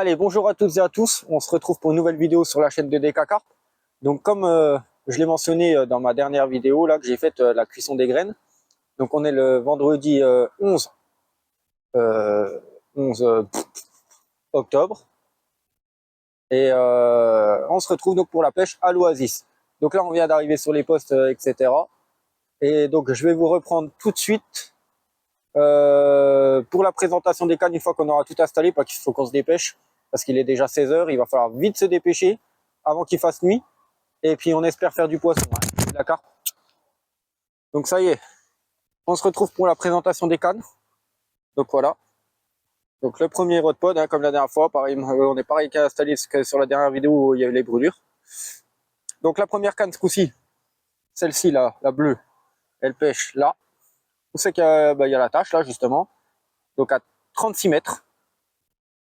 Allez, bonjour à toutes et à tous. On se retrouve pour une nouvelle vidéo sur la chaîne de DK Carp. Donc, comme je l'ai mentionné dans ma dernière vidéo là que j'ai faite la cuisson des graines. Donc, on est le vendredi 11 octobre et on se retrouve donc pour la pêche à l'Oasis. Donc là, on vient d'arriver sur les postes, etc. Et donc, je vais vous reprendre tout de suite pour la présentation des cannes une fois qu'on aura tout installé, parce qu'il faut qu'on se dépêche parce qu'il est déjà 16 h. Il va falloir vite se dépêcher avant qu'il fasse nuit. Et puis on espère faire du poisson, hein. D'accord. Donc ça y est, on se retrouve pour la présentation des cannes. Donc voilà. Donc le premier rod pod, hein, comme la dernière fois, pareil, on est pareil qu'à installer que sur la dernière vidéo où il y avait les brûlures. Donc la première canne ce coup-ci, celle-ci là, la bleue, elle pêche là. Où c'est qu'il y a, il y a la tâche là justement. Donc à 36 mètres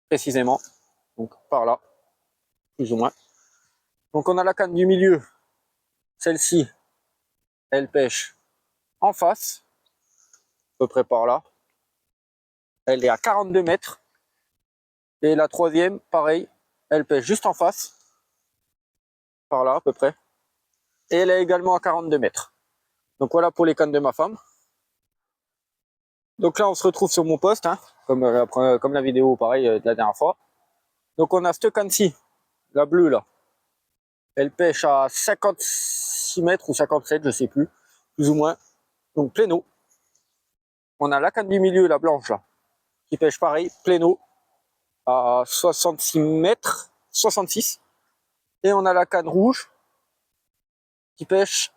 précisément. Donc par là, plus ou moins. Donc on a la canne du milieu. Celle-ci, elle pêche en face, à peu près par là. Elle est à 42 mètres. Et la troisième, pareil, elle pêche juste en face, par là à peu près. Et elle est également à 42 mètres. Donc voilà pour les cannes de ma femme. Donc là, on se retrouve sur mon poste, hein, comme la vidéo pareil de la dernière fois. Donc on a cette canne-ci, la bleue là. Elle pêche à 56 mètres ou 57, je sais plus ou moins. Donc plein eau. On a la canne du milieu, la blanche là, qui pêche pareil, plein eau, à 66 mètres, 66. Et on a la canne rouge, qui pêche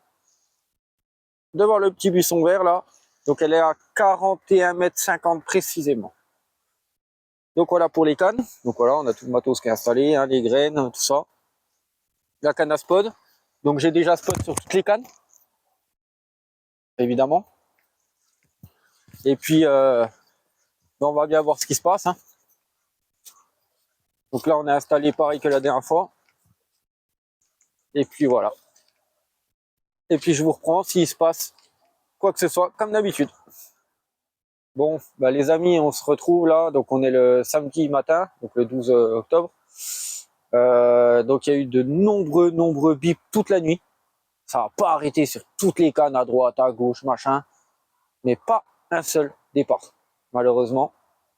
devant le petit buisson vert là. Donc elle est à 41 mètres 50 précisément. Donc voilà pour les cannes. Donc voilà, on a tout le matos qui est installé, hein, les graines, tout ça. La canne à spod. Donc j'ai déjà spod sur toutes les cannes, évidemment. Et puis on va bien voir ce qui se passe, hein. Donc là on est installé pareil que la dernière fois. Et puis voilà. Et puis je vous reprends s'il se passe quoi que ce soit, comme d'habitude. Bon, bah les amis, on se retrouve là. Donc on est le samedi matin, donc le 12 octobre. Donc il y a eu de nombreux bips toute la nuit. Ça n'a pas arrêté sur toutes les cannes, à droite, à gauche, machin. Mais pas un seul départ. Malheureusement,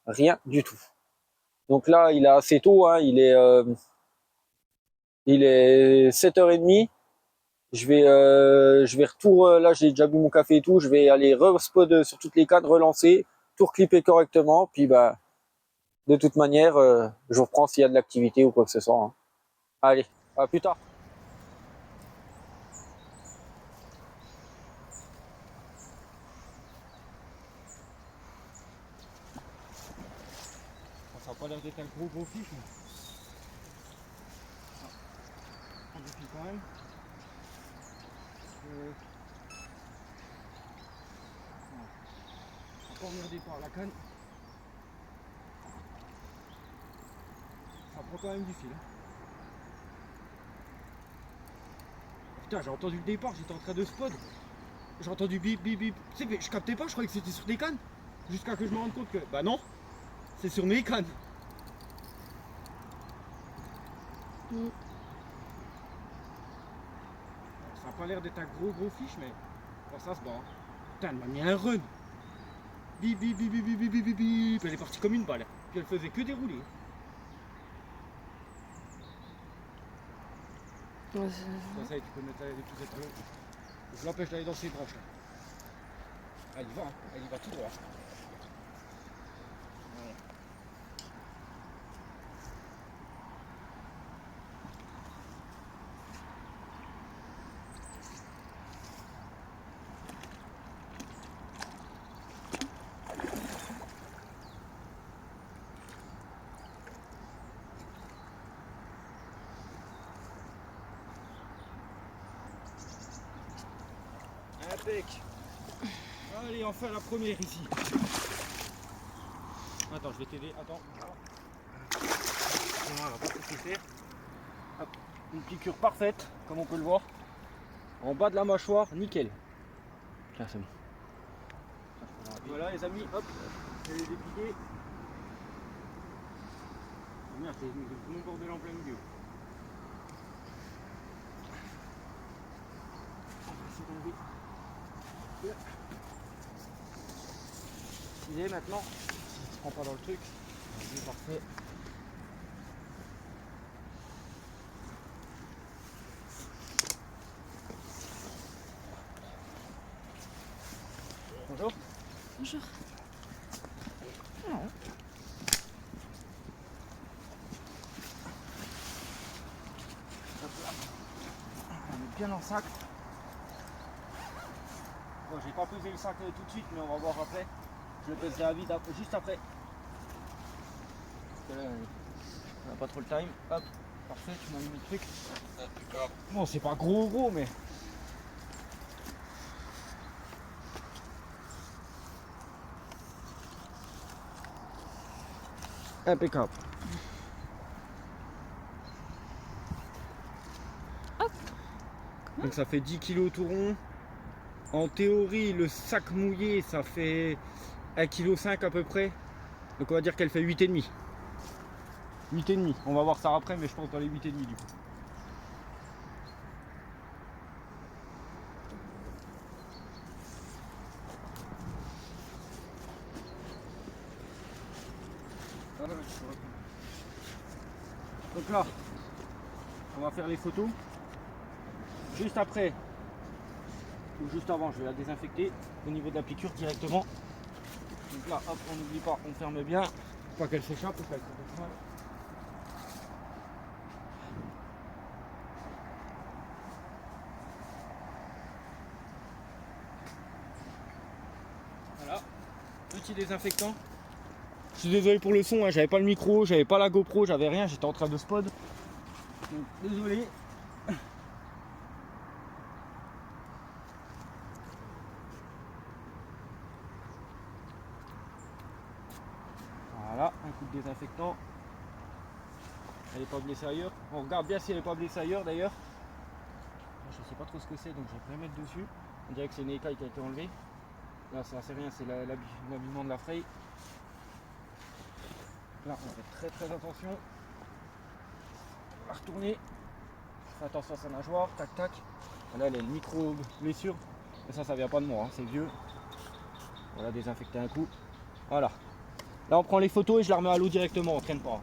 rien du tout. Donc là, il est assez tôt, hein, il est 7 h 30. Je vais retour, là j'ai déjà bu mon café et tout, je vais aller re-spot sur toutes les cannes, relancer, tout reclipper correctement, puis bah, de toute manière, je vous reprends s'il y a de l'activité ou quoi que ce soit, hein. Allez, à plus tard. Ça n'a pas l'air d'être un gros fiche, mais on défile quand même. On va pas regarder par la canne. Ça prend quand même du fil, hein. Putain, j'ai entendu le départ, j'étais en train de spot. J'ai entendu bip bip bip. Tu sais que je captais pas, je croyais que c'était sur des cannes. Jusqu'à que je me rende compte que, bah non, c'est sur mes cannes. Ça n'a pas l'air d'être un gros fiche, mais bon, ça se bat, hein. Putain, elle m'a mis un run. Bip bip bip bip bip bip bip bip. Elle est partie comme une balle. Puis elle faisait que dérouler. Ouais, ça y est, tu peux mettre les poucettes à l'eau. Je l'empêche d'aller dans ses branches là. Elle y va, hein. Elle y va tout droit. Voilà. Impec. Allez, enfin la première ici. Attends, je vais t'aider. Attends. Voilà, pas tout faire. Hop. Une piqûre parfaite, comme on peut le voir. En bas de la mâchoire, nickel. Là, c'est bon. Voilà les amis, hop, je vais les dépliquer. Merde, c'est mon bordel en plein milieu. On va essayer d'enlever. Il est maintenant. Il se prend pas dans le truc. C'est parfait. Bonjour. Bonjour. Non. On met bien dans le sac. Bon, j'ai pas pesé le sac tout de suite, mais on va voir après. Je le pèserai à vide juste après. Parce que là, on n'a pas trop le time. Hop, parfait, tu m'as mis le truc. Bon, c'est pas gros, mais. Impeccable. Hop. Donc ça fait 10 kg tout rond. En théorie, le sac mouillé, ça fait 1,5 kg à peu près. Donc on va dire qu'elle fait 8,5. 8,5. On va voir ça après, mais je pense dans les 8,5 du coup. Donc là, on va faire les photos. Juste après, ou juste avant, je vais la désinfecter au niveau de la piqûre directement. Donc là, hop, on n'oublie pas, on ferme bien, pas qu'elle s'échappe, parce qu'elle s'échappe mal. Voilà, petit désinfectant. Je suis désolé pour le son, hein, j'avais pas le micro, j'avais pas la GoPro, j'avais rien, j'étais en train de spot. Donc désolé. Voilà, un coup de désinfectant. Elle n'est pas blessée ailleurs. On regarde bien si elle n'est pas blessée ailleurs d'ailleurs. Je sais pas trop ce que c'est, donc je vais rien mettre dessus. On dirait que c'est une écaille qui a été enlevée. Là, ça c'est rien, c'est l'habillement de la fraye. Là, on fait très attention. On va retourner. Fais attention à sa nageoire. Tac, tac. Là, elle a une micro-blessure. Et ça vient pas de moi, hein, c'est vieux. On va désinfecter un coup. Voilà. Là, on prend les photos et je la remets à l'eau directement, on traîne pas.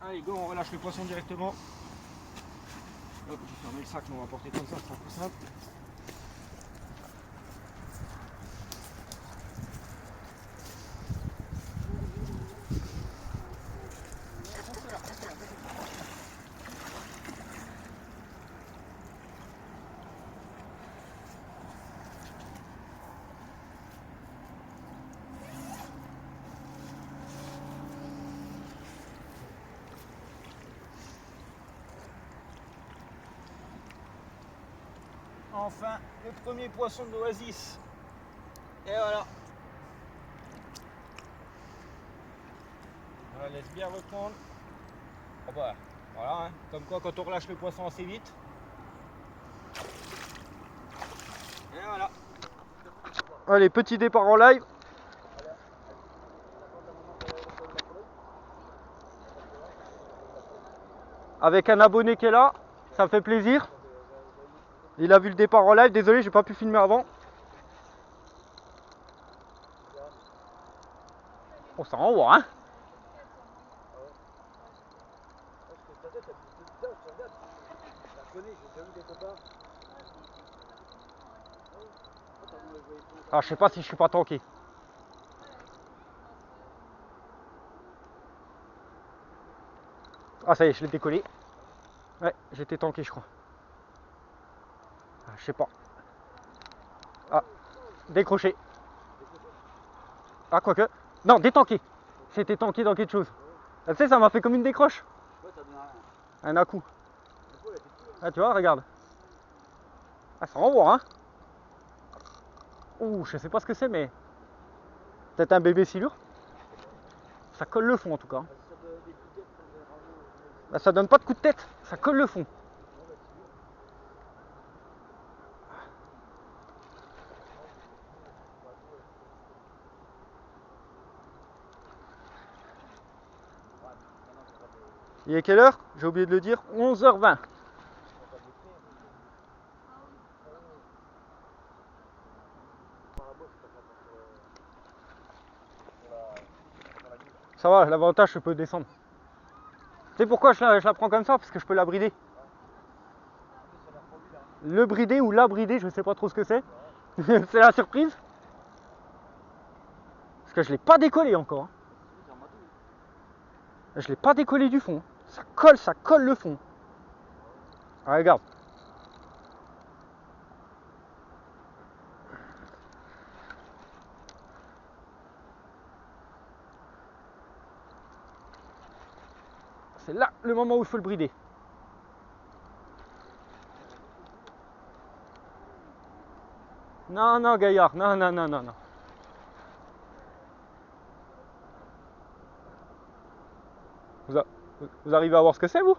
Allez, go, on relâche le poisson directement. Hop, j'ai fermé le sac, mais on va porter comme ça, c'est plus simple. Enfin, le premier poisson de l'oasis. Et voilà. On la laisse bien reprendre. Oh bah, voilà, hein. Comme quoi quand on relâche le poisson assez vite. Et voilà. Allez, petit départ en live. Avec un abonné qui est là, ça me fait plaisir. Il a vu le départ en live, désolé, j'ai pas pu filmer avant. Oh, ça envoie, hein. Ah, je sais pas si je suis pas tanké. Ah, ça y est, je l'ai décollé. Ouais, j'étais tanké, je crois. Ah, je sais pas. Ah, décroché. Ah, quoique. Non, détanké. J'étais tanké dans quelque chose. Ah, tu sais, ça m'a fait comme une décroche. Un à-coup. Ah, tu vois, regarde. Ah, ça renvoie, hein. Ouh, je sais pas ce que c'est, mais. Peut-être un bébé silure. Ça colle le fond en tout cas. Bah, ça donne pas de coup de tête, ça colle le fond. Il est quelle heure? J'ai oublié de le dire, 11h20. Ça va, l'avantage je peux descendre. Tu sais pourquoi je la prends comme ça? Parce que je peux la brider. Le brider ou la brider, je sais pas trop ce que c'est. C'est la surprise. Parce que je l'ai pas décollé encore. Je l'ai pas décollé du fond. Ça colle le fond. Ah, regarde. C'est là le moment où il faut le brider. Non, non, Gaillard, non, non, non, non, non. Vous arrivez à voir ce que c'est, vous?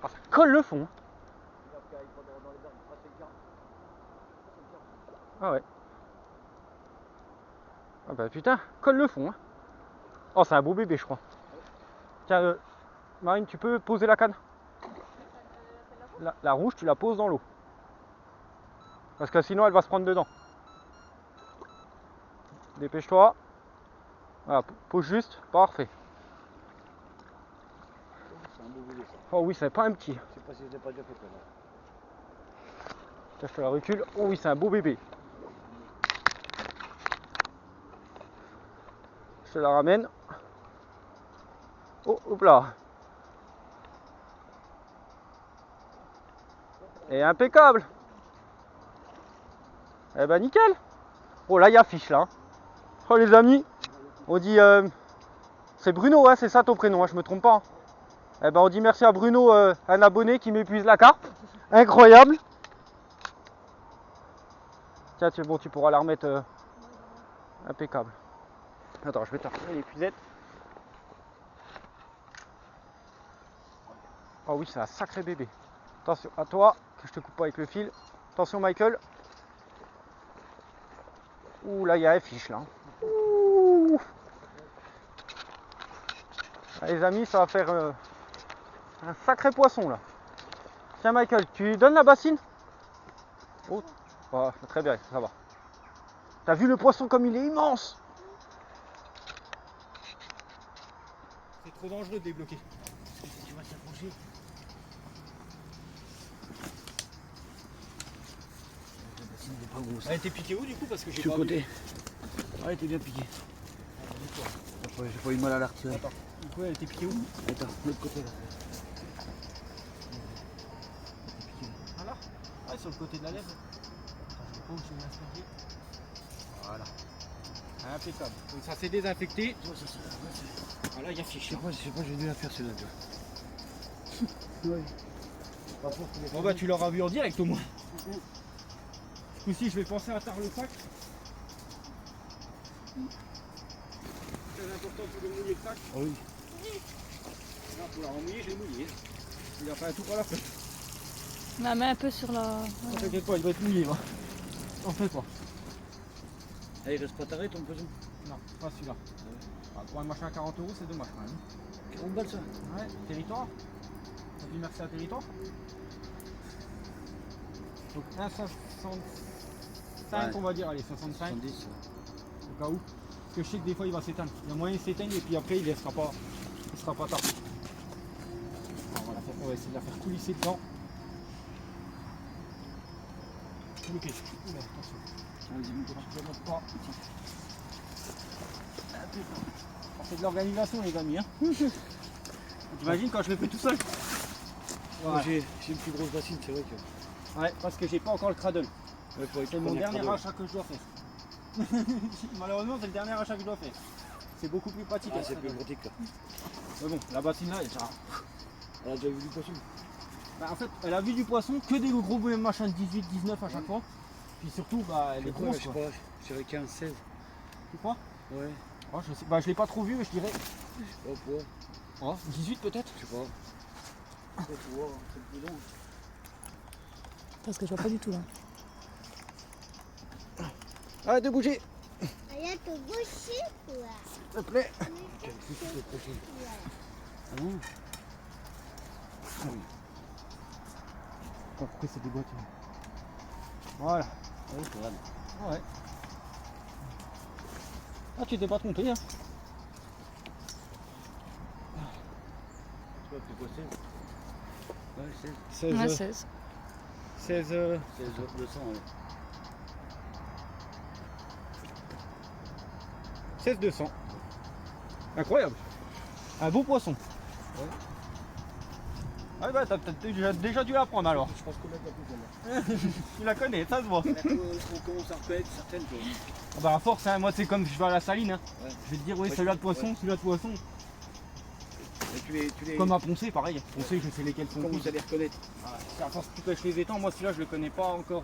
Ah, ça colle le fond. Ah ouais. Ah bah putain, colle le fond. Hein. Oh, c'est un beau bébé, je crois. Tiens, Marine, tu peux poser la canne? La rouge, tu la poses dans l'eau. Parce que sinon, elle va se prendre dedans. Dépêche-toi. Voilà, pose juste. Parfait. C'est un beau bébé, ça. Oh oui, c'est pas un petit. Je sais pas si je l'ai pas déjà fait, là. Tiens, je te la recule. Oh oui, c'est un beau bébé. Je te la ramène. Oh, hop là. Et impeccable. Eh ben nickel. Oh là, il y a fiche là. Oh les amis, on dit... c'est Bruno, hein, c'est ça ton prénom, hein, je me trompe pas. Hein. Eh ben on dit merci à Bruno, un abonné qui m'épuise la carpe. Incroyable. Tiens, c'est bon, tu pourras la remettre impeccable. Attends, je vais te retirer l'épuisette. Oh oui, c'est un sacré bébé. Attention à toi, que je te coupe pas avec le fil. Attention Michael. Ouh là, il y a un fiche là. Ouh. Ah, les amis, ça va faire un sacré poisson là. Tiens Michael, tu donnes la bassine? Oh, oh, très bien, ça va. T'as vu le poisson comme il est immense? C'est trop dangereux de débloquer. Tu vas t'approcher. Elle était piquée où du coup? Parce que j'ai pas côté. vu. Ah, elle était bien piquée. J'ai pas eu mal à la retirer. Attends, du coup elle était piquée où? Attends, de l'autre côté là. Ah là? Ah, sur le côté de la lèvre. Attends, je sais pas où c'est l'inspecter. Voilà. Impeccable. Donc ça s'est désinfecté. Ah là il y a fiche. Je sais pas, j'ai dû la faire celle-là. Ouais. Bon bah tu l'auras vu en direct au moins. Ce coup-ci je vais penser à tard le sac. Très important pour le mouiller le sac. Oh oui. Là pour la remouiller, je l'ai mouillé. Il a fait un tour à la fin. Ma main un peu sur la... Ne t'inquiète pas, il va être mouillé va. T'en fais pas. Ah, il reste pas taré ton poisson? Non, pas celui-là. Ah, pour un machin à 40 €, c'est dommage quand même. 40 balles ça? Ouais, territoire. On dit merci à territoire. Donc 1,65 ouais. on va dire, allez 65 70. au cas où. Parce que je sais que des fois il va s'éteindre. Il y a moyen qu'il s'éteigne et puis après il sera pas tard. Alors, on va essayer de la faire coulisser dedans. Ok, oula, attention. Je ne pas. C'est de l'organisation les amis. Hein. T'imagines quand je le fais tout seul? Moi j'ai une plus grosse bassine, c'est vrai que. Ouais, parce que j'ai pas encore le cradle. Ouais, C'est mon dernier achat que je dois faire. Malheureusement, c'est le dernier achat que je dois faire. C'est beaucoup plus pratique. Ah, c'est plus pratique là. Mais bon, la bassine là, Elle a déjà vu du poisson? Bah, en fait, elle a vu du poisson, que des gros machins de 18, 19 à chaque fois. Puis surtout, bah, elle est grosse. Je sais pas, je dirais 15, 16. Tu crois? Ouais. Oh, je sais, bah, je l'ai pas trop vu, mais je dirais. Je sais pas pourquoi. Oh, 18 peut-être? Je sais pas. Tu vois, c'est plus long. Parce que je vois pas du tout là. Arrête de bouger! Arrête de bouger, quoi. S'il te plaît! Ah bon? Ah oui. Pourquoi c'est des boîtes? Voilà. Ah oui, c'est vrai. Ouais. Ah, tu t'es pas trompé, hein. Tu vois, c'est quoi 16? Ouais, 16. 16, Ouais, 16. 16, 16 200, ouais. 16 200. Incroyable. Un beau poisson. Ouais. Ah bah t'as déjà dû la prendre alors. Je pense qu'on l'a pas plus celle-là. Tu la connais, ça se voit. On commence à reconnaître certaines choses. Ah bah à force, hein, moi c'est comme je vais à la saline. Hein. Ouais. Je vais te dire oui Ouais, celui-là de ouais. poisson, celui-là de poisson. Et tu les Comme à poncer, pareil. Poncer, je sais lesquels sont. commences à les reconnaître. Ah, c'est à force que tu pêches les étangs, moi celui-là je le connais pas encore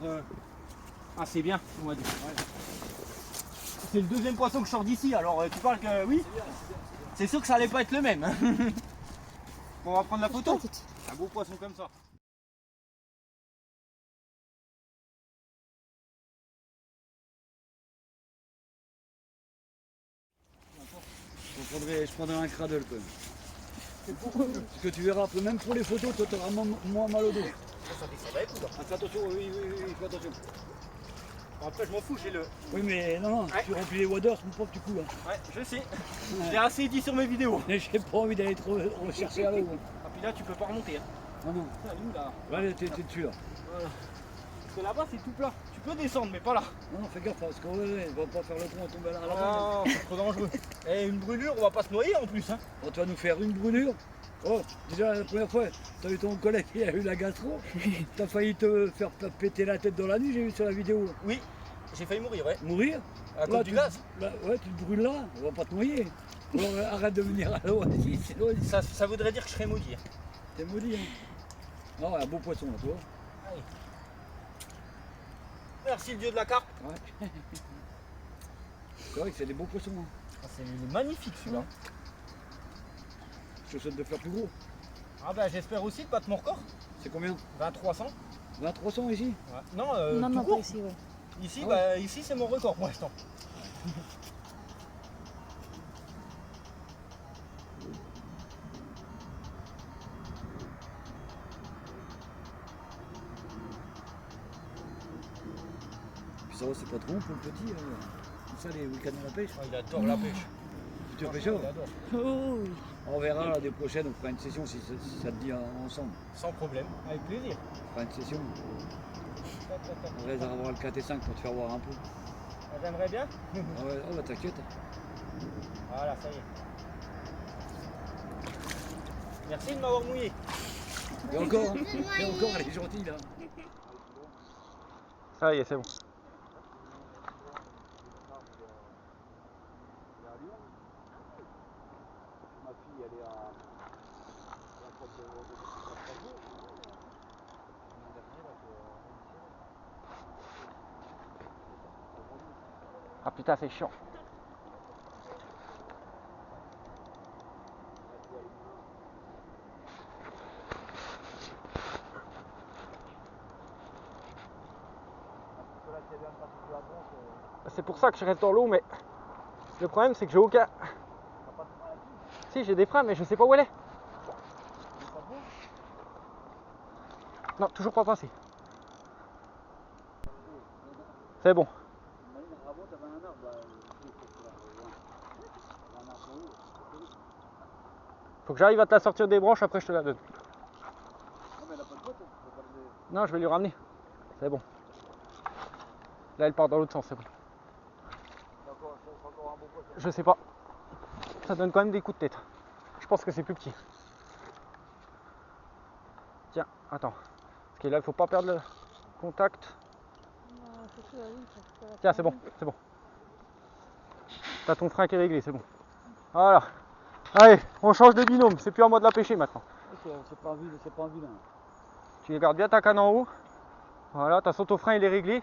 assez bien, on va dire. Ouais. C'est le deuxième poisson que je sors d'ici, alors tu parles que oui. C'est bien, c'est bien. C'est sûr que ça allait pas être le même. On va prendre la photo. Petite. Un beau poisson comme ça. Je prendrais un cradle quand même. Parce que tu verras après, même pour les photos, toi t'auras moins mal au dos. Ça descendrait, écoute. Ah, fais attention, oui, fais attention. Après je m'en fous, j'ai le. Oui, mais non, Ouais. tu remplis les waders, mon pauvre, tu coules. Hein. Ouais, je sais. J'ai assez dit sur mes vidéos. Mais j'ai pas envie d'aller trop rechercher à l'eau. Hein. Ah puis là tu peux pas remonter. Hein. Non, non. Ça, lui, là. Ouais, t'es dessus là. Voilà. Parce que là-bas c'est tout plat. Tu peux descendre mais pas là. Non, non, fais gaffe, parce qu'on va pas faire le con et tomber à la mer. Non, c'est trop dangereux. Et une brûlure, on va pas se noyer en plus. Hein. Bon, tu vas nous faire une brûlure. Oh, déjà la première fois, t'as eu ton collègue qui a eu la gastro. T'as failli te faire péter la tête dans la nuit, j'ai vu sur la vidéo. Oui, j'ai failli mourir, ouais. Mourir. À cause du gaz. Là, ouais, tu te brûles là, on va pas te noyer. Alors, arrête de venir à l'eau ici, c'est loin. Ça voudrait dire que je serais maudit. Hein. T'es maudit, hein. Non, un beau poisson là, tu vois. Allez. Merci le dieu de la carpe. Ouais. C'est vrai que c'est des beaux poissons. Hein. Ah, c'est magnifique celui-là. Je te souhaite de faire plus gros. Ah bah j'espère aussi de battre mon record. C'est combien? 2300. 2300 ici? Ouais. Non, Non, tout non, court. pas ici, ouais. Ici, Ah bah, ici c'est mon record pour l'instant. Puis ça va, c'est pas trop long pour le petit. C'est ça les week-ends à la pêche. Ah, il adore la pêche. Futur pêcheur. Il adore. Oh, oui. On verra l'année prochaine, on fera une session si ça te dit ensemble. Sans problème, avec plaisir. On fera une session. On reste à avoir le 4 et 5 pour te faire voir un peu. Ah, j'aimerais bien. Ah ouais, oh bah t'inquiète. Voilà, ça y est. Merci de m'avoir mouillé. Et encore, hein. Et encore, elle est gentille là. Ça y est, c'est bon. Ma fille, elle est à la porte de Strasbourg. Ah putain, c'est chiant. C'est pour ça que je reste dans l'eau, mais le problème c'est que j'ai aucun. Si, j'ai des freins, mais je sais pas où elle est. Non, toujours pas passé. C'est bon. Faut que j'arrive à te la sortir des branches, après je te la donne. Non, je vais lui ramener. C'est bon. Là, elle part dans l'autre sens, c'est bon. Je sais pas. Ça donne quand même des coups de tête. Je pense que c'est plus petit. Tiens, attends. Parce que là, il faut pas perdre le contact. Tiens, c'est bon, c'est bon. T'as ton frein qui est réglé, c'est bon. Voilà. Allez, on change de binôme. C'est plus à moi de la pêcher maintenant. C'est pas un vilain. Tu gardes bien ta canne en haut. Voilà, ton frein il est réglé.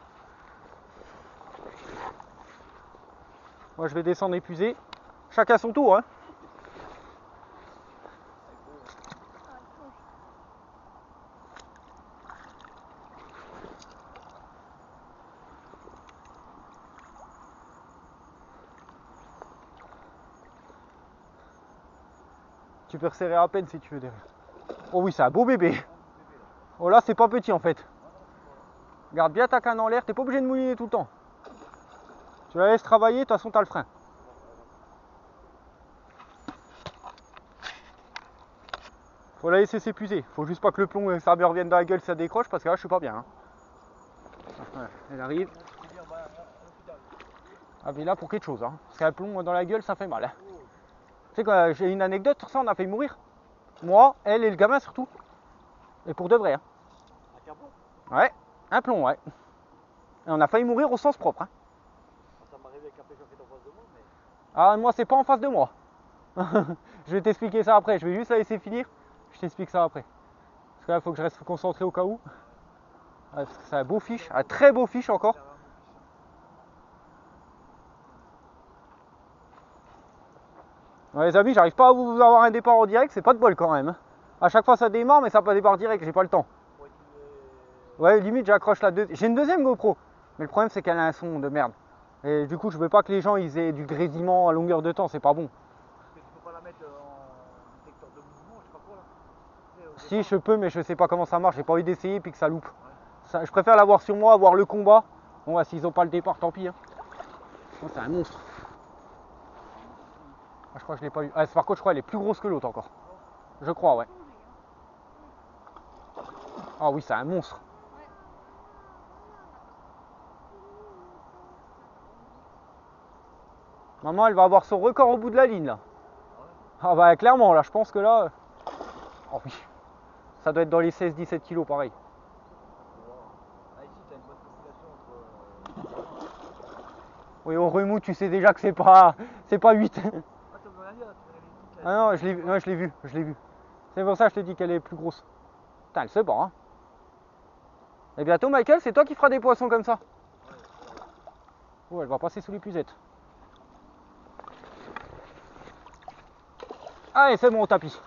Moi je vais descendre épuisé. Chacun son tour, hein. Tu peux resserrer à peine si tu veux derrière. Oh oui, c'est un beau bébé. Oh là, c'est pas petit en fait. Garde bien ta canne en l'air, t'es pas obligé de mouiller tout le temps. Tu la laisses travailler, de toute façon t'as le frein. Faut la laisser s'épuiser. Faut juste pas que le plomb et ça me revienne dans la gueule, ça décroche parce que là je suis pas bien. Hein. Voilà, elle arrive. Ah mais là pour quelque chose, hein. Parce qu'un plomb dans la gueule ça fait mal. Hein. Tu sais quoi, j'ai une anecdote sur ça, on a failli mourir. Moi, elle et le gamin surtout. Et pour de vrai. Hein. Ouais, un plomb, ouais. Et on a failli mourir au sens propre. Hein. Ça m'est arrivé qu'après j'ai fait en face de moi, mais. Ah moi c'est pas en face de moi. Je vais t'expliquer ça après, je vais juste la laisser finir. Je t'explique ça après. Parce que là il faut que je reste concentré au cas où. Ouais, parce que c'est un beau fiche, un très beau fiche encore. Ouais, les amis, j'arrive pas à vous avoir un départ en direct, c'est pas de bol quand même. À chaque fois ça démarre mais ça pas départ direct, j'ai pas le temps. Ouais, limite j'accroche la deuxième. J'ai une deuxième GoPro, mais le problème c'est qu'elle a un son de merde. Et du coup je veux pas que les gens ils aient du grésillement à longueur de temps, c'est pas bon. Tu peux pas la mettre en détecteur de mouvement, je sais pas quoi là. Si je peux mais je sais pas comment ça marche, j'ai pas envie d'essayer puis que ça loupe. Ça, je préfère l'avoir sur moi, avoir le combat. Bon bah s'ils ont pas le départ tant pis. Hein. Oh, c'est un monstre. Ah, je crois que je l'ai pas eu. Ah, par contre je crois qu'elle est plus grosse que l'autre encore. Je crois ouais. Ah oui c'est un monstre. Maman elle va avoir son record au bout de la ligne là. Ah bah clairement là je pense que là. Oh oui. Ça doit être dans les 16-17 kilos pareil. Ah, ici t'as une bonne population entre. Oui au remous tu sais déjà que c'est pas 8. Ah, ça veut rien dire, tu verrais les trucs là. Ah non je l'ai vu. C'est pour ça que je te dis qu'elle est plus grosse. Putain elle se bat hein. Et bientôt Michael c'est toi qui feras des poissons comme ça. Oh elle va passer sous l'épuisette. Allez c'est bon au tapis.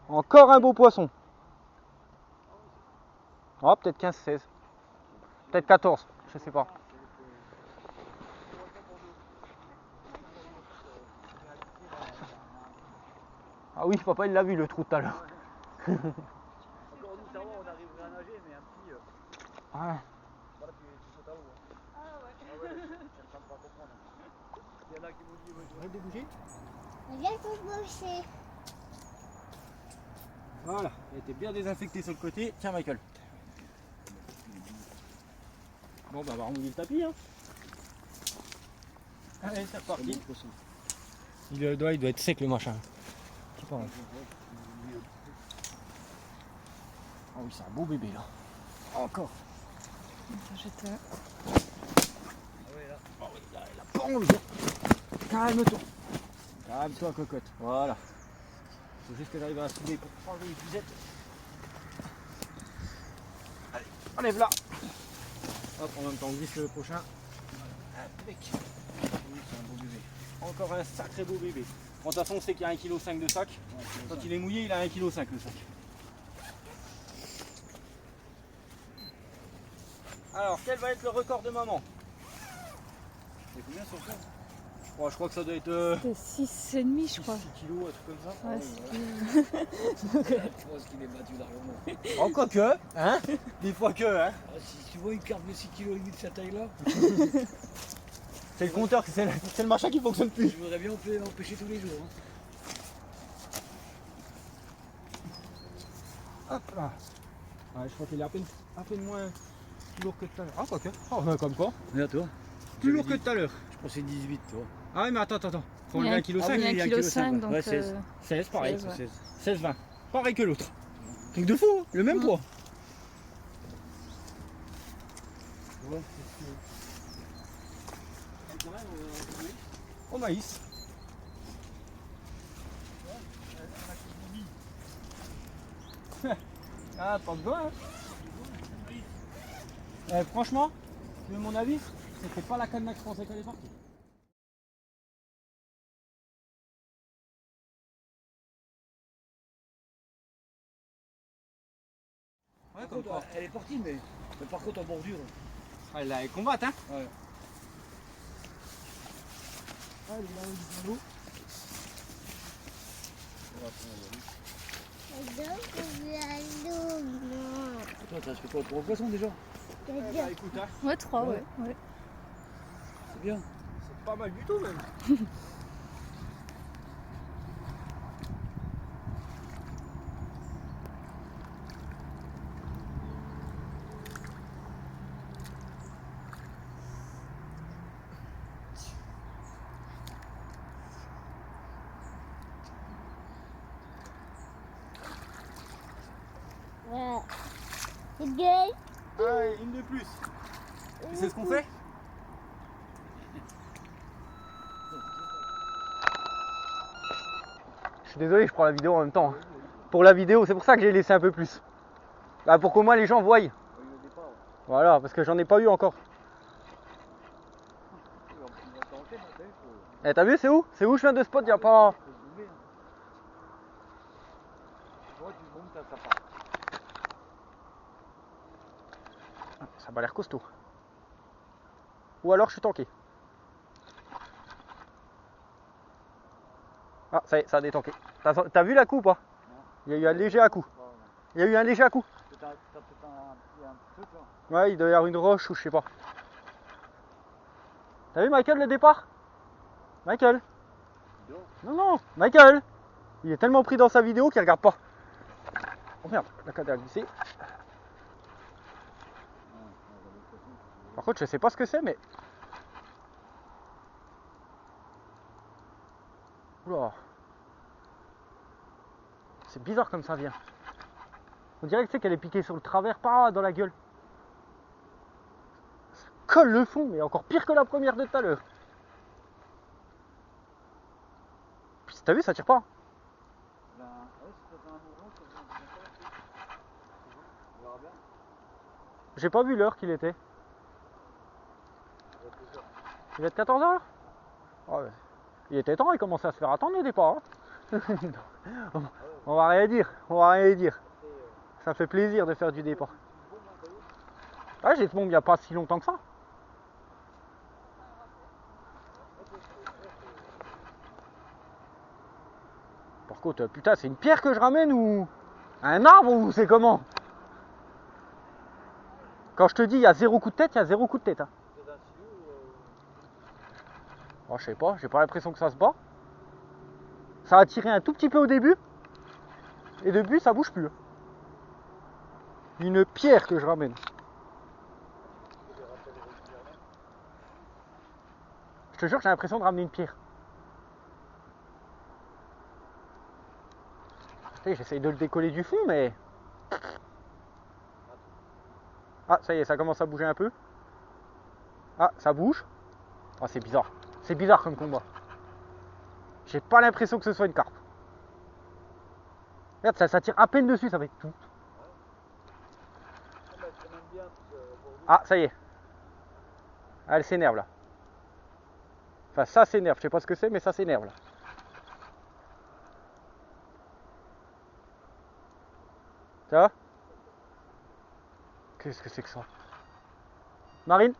Encore un beau poisson. Oh peut-être 15-16. Peut-être 14, je sais pas. Ah oui papa il l'a vu le trou tout à l'heure. Encore nous, ça va, on arriverait à nager, mais un petit. Ouais. Voilà, tu sautes à l'eau. Hein. Ah ouais. Ah ouais, ça me semble pas comprendre. Il y en a qui m'ont dit, arrête de bouger. Arrête de bouger. Voilà, elle était bien désinfectée sur le côté. Tiens Michael. Bon bah on va remouiller le tapis hein. Allez c'est reparti. Il doit être sec le machin. Ah oui c'est un beau bébé là. Encore. J'étais. Ah ouais, là. Oh oui là elle a pas envie. Calme-toi. Calme-toi cocotte. Voilà. Faut juste que j'arrive à la soulever pour prendre les épuisettes. Allez, enlève-la. Hop, en même temps on glisse le prochain. Avec. Oui, c'est un beau bébé. Encore un sacré beau bébé. Bon, de toute façon on sait qu'il y a 1,5 kg de sac. Quand il est mouillé il a 1,5 kg le sac. Alors quel va être le record de maman? C'est combien sur ça? Bon, je crois que ça doit être C'était 6,5 je crois. 6 kg, un truc comme ça. Ouais, Je pense qu'il est battu largement. Oh, quoique, hein. Des fois que, hein. Ah, si tu vois une carte de 6,5 kg de cette taille-là, C'est le compteur, c'est le machin qui fonctionne plus. je voudrais bien empêcher tous les jours. Hein. Hop là. Ouais, je crois qu'il est à peine moins plus lourd que tout à l'heure. Ah, quoique. Oh, bah, comme quoi. Regarde toi. Plus lourd que tout à l'heure. Je pensais 18 toi. Ah oui, mais attends. Faut Il y enlever a 1,5 kg. il y a il y a 1,5 kg donc, donc. ouais, 16. 16, pareil. 16, ouais. 16-20. Pareil que l'autre. Truc de fou, hein, le même poids. Ouais, Au maïs. Ah, pas besoin. Hein. Franchement, tu veux mon avis? C'était pas la canne que je pensais qu'elle est partie. Ouais, Par contre, elle est partie, mais par contre en bordure. Elle combatte, hein. Ouais. Allez, là, on est dans l'eau. Toi, t'as acheté quoi, 3 poissons déjà? Bah, écoute, hein, Ouais, 3, ouais. ouais. C'est bien. c'est pas mal du tout même. C'est gay. Allez, une de plus. Tu sais ce qu'on fait? Je suis désolé, je prends la vidéo en même temps. Pour la vidéo, c'est pour ça que j'ai laissé un peu plus. Bah, pour qu'au moins les gens voient. Voilà, parce que j'en ai pas eu encore. Eh, t'as vu, c'est où? C'est où je viens de spot, y a pas... Ça m'a l'air costaud. Ou alors je suis tanké. Ah, ça y est, ça a détanké. T'as vu la coupe ou pas? Il y a eu un léger à-coup. Il y a eu un léger à-coup. Ouais, il doit y avoir une roche ou je sais pas. T'as vu Michael le départ? Michael? Non, non, Michael! Il est tellement pris dans sa vidéo qu'il regarde pas. Oh merde, la corde a glissé. Par contre, je sais pas ce que c'est, mais... Oula. C'est bizarre comme ça vient. On dirait que c'est qu'elle est piquée sur le travers, pas dans la gueule. Ça colle le fond, mais encore pire que la première de tout à l'heure. Puis t'as vu, ça tire pas. J'ai pas vu l'heure qu'il était. Il est de 14h là? Oh, ouais. Il était temps, il commençait à se faire attendre au départ. Hein. On va rien dire, on va rien dire. Ça fait plaisir de faire du départ. Ah, j'ai ce bombe il n'y a pas si longtemps que ça. Par contre, putain, c'est une pierre que je ramène ou un arbre ou c'est comment? Quand je te dis il y a 0 coup de tête, il y a 0 coup de tête. Hein. Oh, je sais pas, j'ai pas l'impression que ça se bat. Ça a tiré un tout petit peu au début. Et depuis, ça bouge plus. Une pierre que je ramène. Je te jure, j'ai l'impression de ramener une pierre. J'essaye de le décoller du fond, mais... Ah, ça y est, ça commence à bouger un peu. Ah, ça bouge. Ah, c'est bizarre. C'est bizarre comme combat. J'ai pas l'impression que ce soit une carpe. Regarde, ça tire à peine dessus, ça fait tout. Ah, ça y est. Ah, elle s'énerve là. Enfin, ça s'énerve. Je sais pas ce que c'est, mais ça s'énerve là. Ça va? Qu'est-ce que c'est que ça? Marine?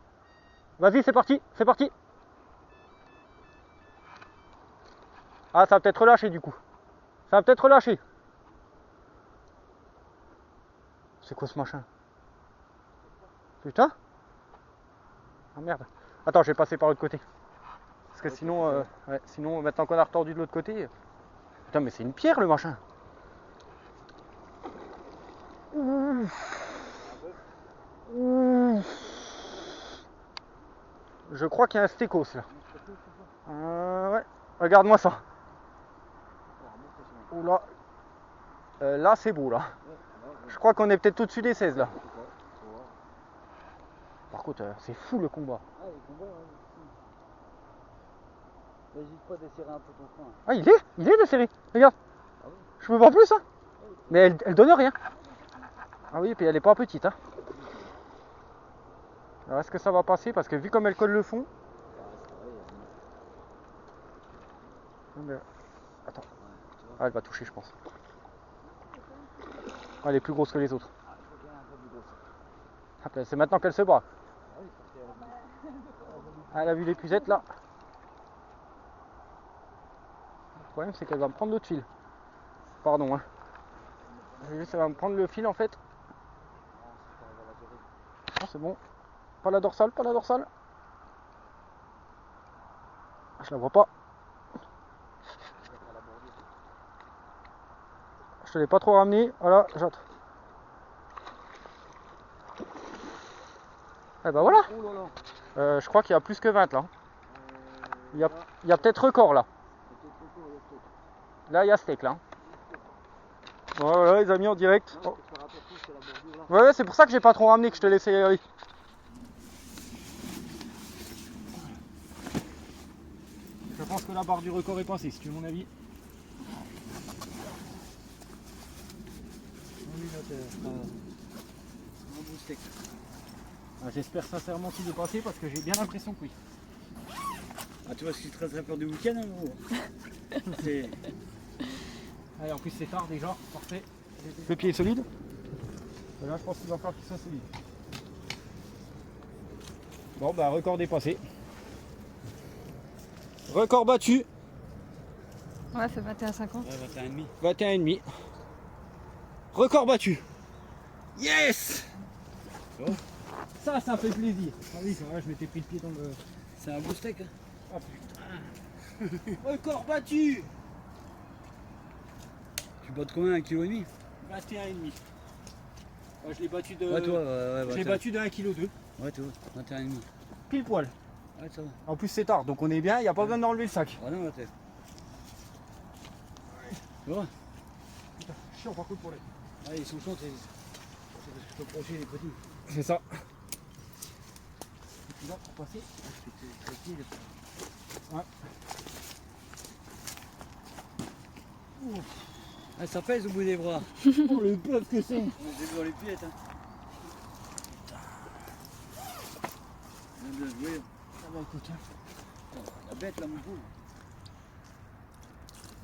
Vas-y, c'est parti, c'est parti. Ah, ça va peut-être relâcher du coup. Ça va peut-être relâcher. C'est quoi ce machin? Putain? Ah merde. Attends, je vais passer par l'autre côté. Parce que sinon, sinon, maintenant qu'on a retordu de l'autre côté... Putain, mais c'est une pierre le machin. Je crois qu'il y a un stécos là. Ouais. Regarde-moi ça. Oula. Là c'est beau là. Je crois qu'on est peut-être au-dessus des 16 là. Par contre, c'est fou le combat. N'hésite pas à desserrer un peu ton frein. Ah, il est desserré. Regarde. Je peux voir plus hein. Mais elle donne rien. Ah oui, puis elle est pas petite hein. Alors est-ce que ça va passer? Parce que vu comme elle colle le fond. Attends. Ah, elle va toucher je pense. Ah, elle est plus grosse que les autres. Ah, c'est maintenant qu'elle se bat. Ah, elle a vu l'épuisette là. Le problème c'est qu'elle va me prendre l'autre fil. Pardon hein. Juste, elle va me prendre le fil en fait. Ah, c'est bon. Pas la dorsale, pas la dorsale. Je la vois pas. Je te l'ai pas trop ramené. Voilà, j'attends. Eh ben voilà. Je crois qu'il y a plus que 20 là. Il y a peut-être record là. Là il y a steak là. Voilà les amis en direct. Oh. Ouais, c'est pour ça que j'ai pas trop ramené, que je te laissais y aller. Je pense que la barre du record est passée, si tu veux mon avis. Oui, là, c'est un beau steak. J'espère sincèrement qu'il est passé parce que j'ai bien l'impression que oui. Ah, tu vois ce qui te resterait faire du week-end, hein, gros. C'est... Allez, en plus c'est tard déjà, parfait. Le pied est solide. Et là je pense qu'il va falloir qu'il soit solide. Bon bah record dépassé. Record battu. Ouais, fait 21,50. Ouais, 21,5. 21,5. Record battu. Yes. Bon. Ça fait plaisir. Ah oui, c'est vrai, je m'étais pris le pied dans le... C'est un beau steak, hein. Ah putain. Record battu. Tu bois de combien, 1,5 kg? 21,5. Je l'ai battu de... Ouais, toi, ouais, je l'ai battu de 1,2 kg. Ouais, toi, 21,5. Pile poil. Ouais, ça va. En plus c'est tard, donc on est bien, il n'y a pas besoin d'enlever le sac. Ah non, t'es. Tu vois? Putain, chiant par contre pour les... Ah, ils sont chauds, c'est parce que je peux procher les petits. C'est ça. Et puis là, pour passer... Ouais. Ah, ça pèse au bout des bras. Oh le bœuf que c'est. J'ai vu dans les pieds, hein. Bien joué. Ah bah écoute, hein. La bête, là, mon pauvre.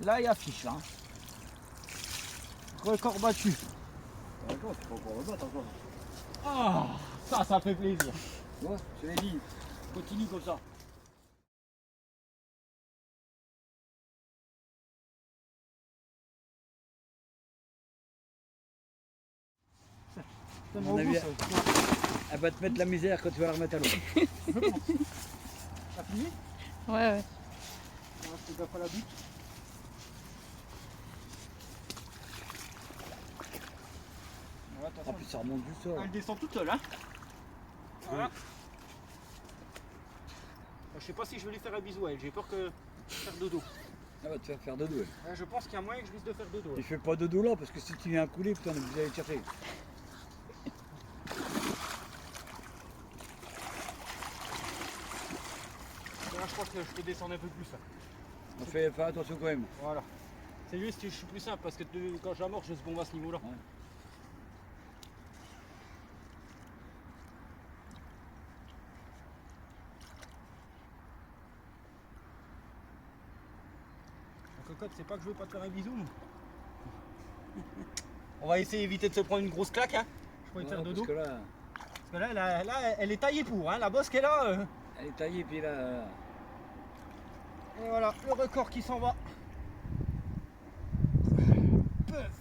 Là il y a fiche là. Record battu. D'accord, tu peux encore le battre encore. Ah, ça fait plaisir. Tu vois, je l'ai dit, continue comme ça. C'est À mon mon avis, goût, ça. elle va te mettre la misère quand tu vas la remettre à l'eau. Je pense. T'as fini? Ouais, ouais. Je te gaffe à la butte. Voilà, Ah, puis ça remonte juste ça. elle descend toute seule, hein. Voilà. Je sais pas si je vais lui faire un bisou à elle, j'ai peur que faire dodo. Elle va te faire faire dodo. Je pense qu'il y a moyen que je risque de faire dodo. Il fait pas dodo là parce que si tu viens à couler, putain, on est obligé d'aller te chercher. Là, je pense que je peux descendre un peu plus. Là. Fais attention quand même. Voilà. C'est juste que je suis plus simple parce que quand j'amorce, je se bombe à ce niveau-là. Ouais. La cocotte, c'est pas que je veux pas te faire un bisou. On va essayer d'éviter de se prendre une grosse claque. Hein. Je pourrais te faire dodo. Parce que là, Là, elle est taillée pour. Hein. La bosse qu'elle a. elle est taillée, puis là. Et voilà, le record qui s'en va. Bœuf.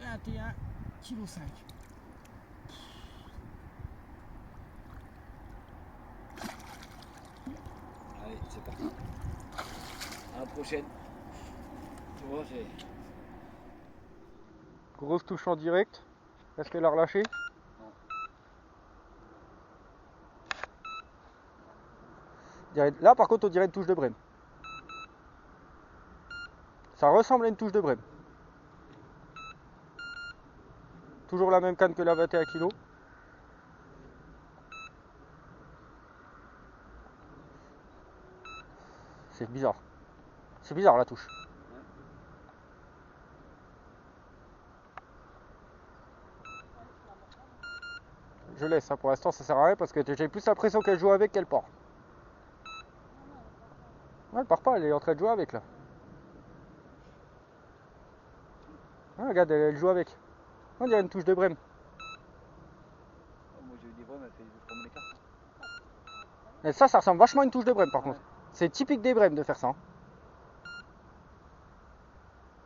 21,5 kg. Allez, c'est parti. À la prochaine. Tu vois, c'est. Grosse touche en direct. Est-ce qu'elle a relâché? Là par contre on dirait une touche de brème. Ça ressemble à une touche de brème. Toujours la même canne que la 21 kg. C'est bizarre. C'est bizarre la touche. Je laisse, hein. Pour l'instant ça sert à rien parce que j'ai plus l'impression qu'elle joue avec qu'elle part. Ouais, elle part pas, elle est en train de jouer avec là. Ah, regarde, elle joue avec. On dirait une touche de brème. Moi j'ai eu des brèmes, elle fait des cartes. Et ça ressemble vachement à une touche de brème par contre. C'est typique des brèmes de faire ça. Hein.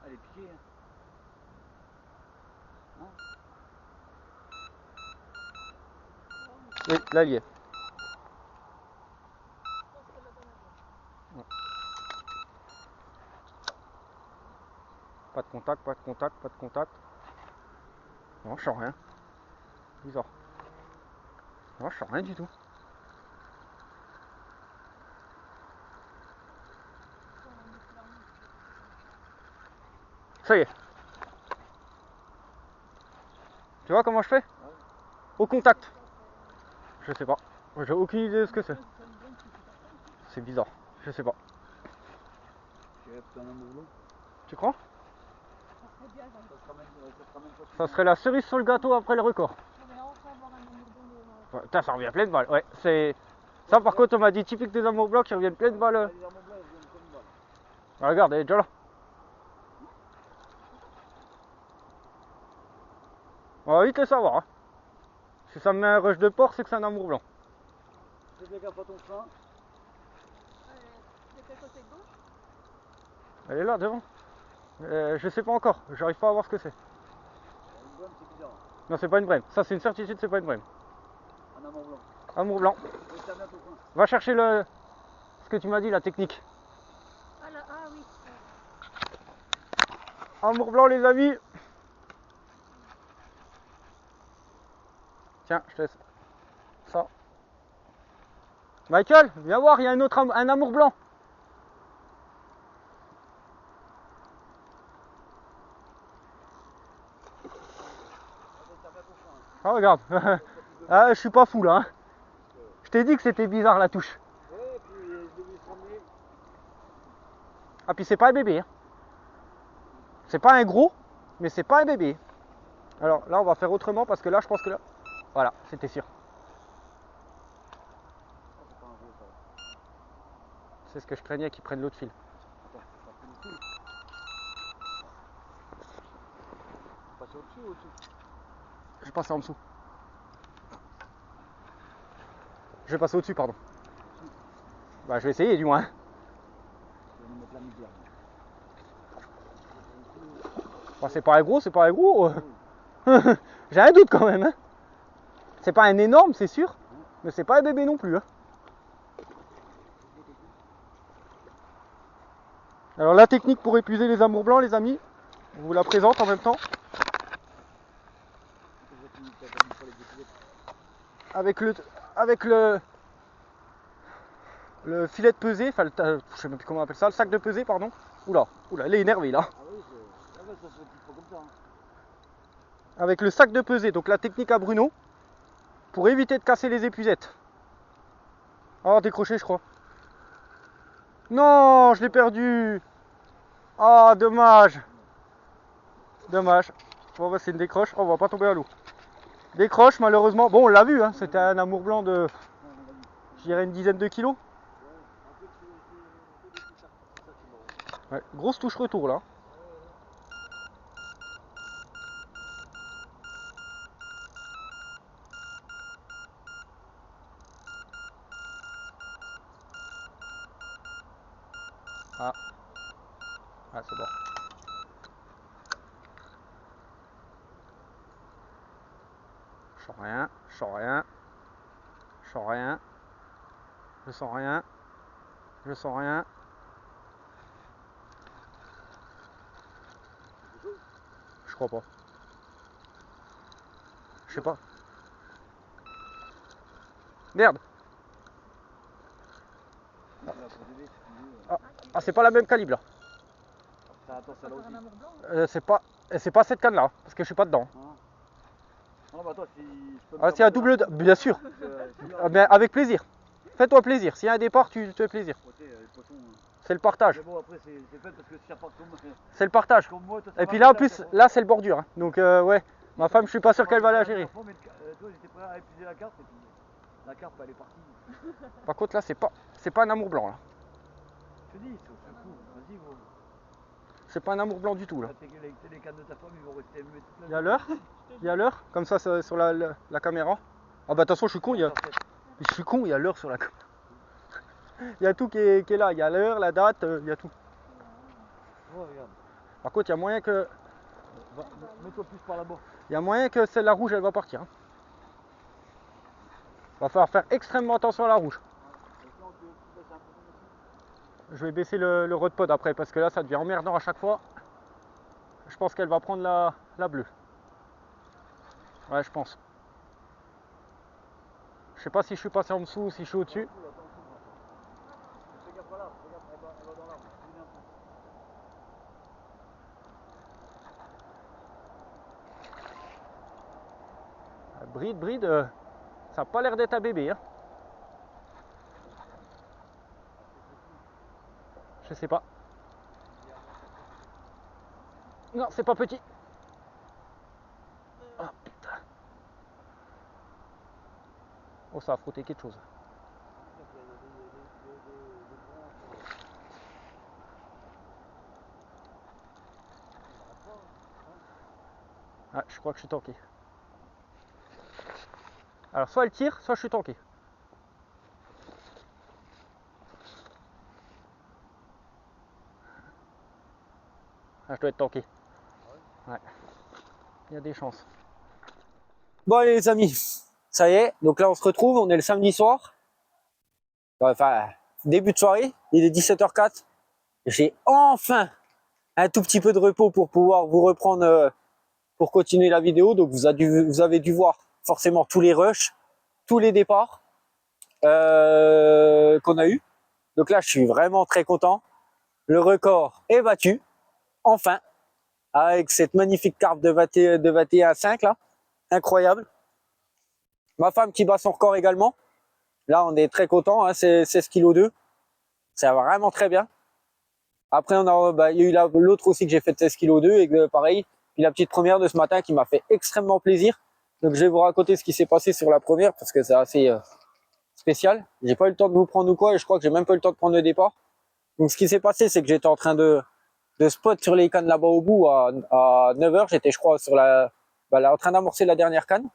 Elle est piquée. Hein. Oui, là il y est. Ouais. Pas de contact, pas de contact, pas de contact. Non, je sens rien. Bizarre. Non, je sens rien du tout. Ça y est. Tu vois comment je fais? Au contact. Je sais pas. J'ai aucune idée de ce que c'est. C'est bizarre. Je sais pas. Tu crois? Ça serait la cerise sur le gâteau après le record. Ouais, putain, ça revient plein de balles. Ouais, c'est. Ça par contre on m'a dit typique des amours blancs qui reviennent plein de balles. Ah, regarde, elle est déjà là. On va vite le savoir. Hein. Si ça me met un rush de porc, c'est que c'est un amour blanc. Fais bien gaffe à ton frein. Elle est là devant. Je sais pas encore, j'arrive pas à voir ce que c'est. Une brème, c'est bizarre. Non, c'est pas une brème. Ça, c'est une certitude, c'est pas une brème. Un amour blanc. Amour blanc. Oui, t'as bien ton frein. Va chercher le. Ce que tu m'as dit, la technique. Ah, là, ah oui. Amour blanc, les amis. Tiens, je te laisse. Ça. Michael, viens voir, il y a un amour blanc. Ah, regarde. Ah, je suis pas fou là. Hein. Je t'ai dit que c'était bizarre la touche. Ouais, puis je devais se ramener. Ah, puis c'est pas un bébé. Hein. C'est pas un gros, mais c'est pas un bébé. Alors là, on va faire autrement parce que là, je pense que là. Voilà, c'était sûr. C'est ce que je craignais qu'ils prennent l'autre fil. Passer au-dessus ou au-dessous? Je vais passer en dessous. Je vais passer au-dessus, pardon. Bah, je vais essayer du moins. Je vais nous mettre la misère. Bah, c'est pas un gros, c'est pas un gros. J'ai un doute quand même. Hein. C'est pas un énorme, c'est sûr. Mais c'est pas un bébé non plus. Hein. Alors la technique pour épuiser les amours blancs, les amis, on vous la présente en même temps. Avec le filet de pesée, enfin je sais même plus comment on appelle ça, le sac de pesée, pardon. Oula, il est énervé là. Ah oui, ça se fait pas comme ça. Hein. Avec le sac de pesée, donc la technique à Bruno, pour éviter de casser les épuisettes. Oh, décroché, je crois. Non, je l'ai perdu. Ah, oh, dommage. Dommage. Bon, bah, c'est une décroche. Oh, on va pas tomber à l'eau. Décroche, malheureusement. Bon, on l'a vu, hein, c'était un amour blanc de, je dirais, une dizaine de kilos. Ouais, grosse touche retour là. Ah, ah c'est bon. Je sens rien, je sens rien, je sens rien, je sens rien, je sens rien. Je crois pas. Je sais pas. Merde. Ah, c'est pas la même calibre là. C'est pas cette canne là, parce que je suis pas dedans. Non, bah attends, si je peux Ah, c'est un double, bien sûr. Mais avec plaisir. Fais-toi plaisir. S'il y a un départ, tu te fais plaisir. C'est le partage. Bon, après, c'est fait parce que si ça part C'est le partage. comme moi, toi, Et puis là, en plus, là, c'est le bordure. Hein. Donc, ouais, ma femme, je suis pas sûr qu'elle va la gérer. Toi, j'étais prêt à épuiser la carte et puis la carte, elle est partie. Par contre, là, c'est pas un amour blanc. Là. Je te dis, c'est cool. Vas-y, gros. C'est pas un amour blanc du tout. Là. Les cannes de ta femme, ils vont rester muets toute la Il y a l'heure. Il y a l'heure. Comme ça, sur la caméra. Ah, bah, de toute façon, je suis con. Je suis con, il y a l'heure sur la caméra. Il y a tout qui est là. Il y a l'heure, la date, il y a tout. Oh, regarde. Par contre, il y a moyen que... Mets-toi plus par là-bas. Il y a moyen que celle-là rouge, elle va partir. Hein. Va falloir faire extrêmement attention à la rouge. Je vais baisser le rod pod après parce que là ça devient emmerdant à chaque fois. Je pense qu'elle va prendre la bleue. Ouais, je pense. Je sais pas si je suis passé en dessous ou si je suis au-dessus. Bride, ça n'a pas l'air d'être un bébé. Hein. Je sais pas. Non, c'est pas petit. Oh putain. Oh, ça a frotté quelque chose. Ah, je crois que je suis tanké. Alors, soit elle tire, soit je suis tanké. Ah, je dois être tanké. Ouais. Il y a des chances. Bon allez les amis, ça y est, donc là on se retrouve, on est le samedi soir. Enfin, début de soirée, il est 17h04. J'ai enfin un tout petit peu de repos pour pouvoir vous reprendre, pour continuer la vidéo. Donc vous avez dû voir forcément tous les rushs, tous les départs qu'on a eu. Donc là je suis vraiment très content. Le record est battu, enfin, avec cette magnifique carpe de 21,5 là. Incroyable. Ma femme qui bat son record également. Là, on est très content, hein, c'est 16 kg 2. Ça va vraiment très bien. Après, il y a eu l'autre aussi que j'ai fait 16 kg 2 et pareil. Puis la petite première de ce matin qui m'a fait extrêmement plaisir. Donc, je vais vous raconter ce qui s'est passé sur la première parce que c'est assez spécial. J'ai pas eu le temps de vous prendre ou quoi et je crois que j'ai même pas eu le temps de prendre le départ. Donc, ce qui s'est passé, c'est que j'étais en train de spot sur les cannes là-bas au bout à 9h. J'étais, je crois, sur là, en train d'amorcer la dernière canne.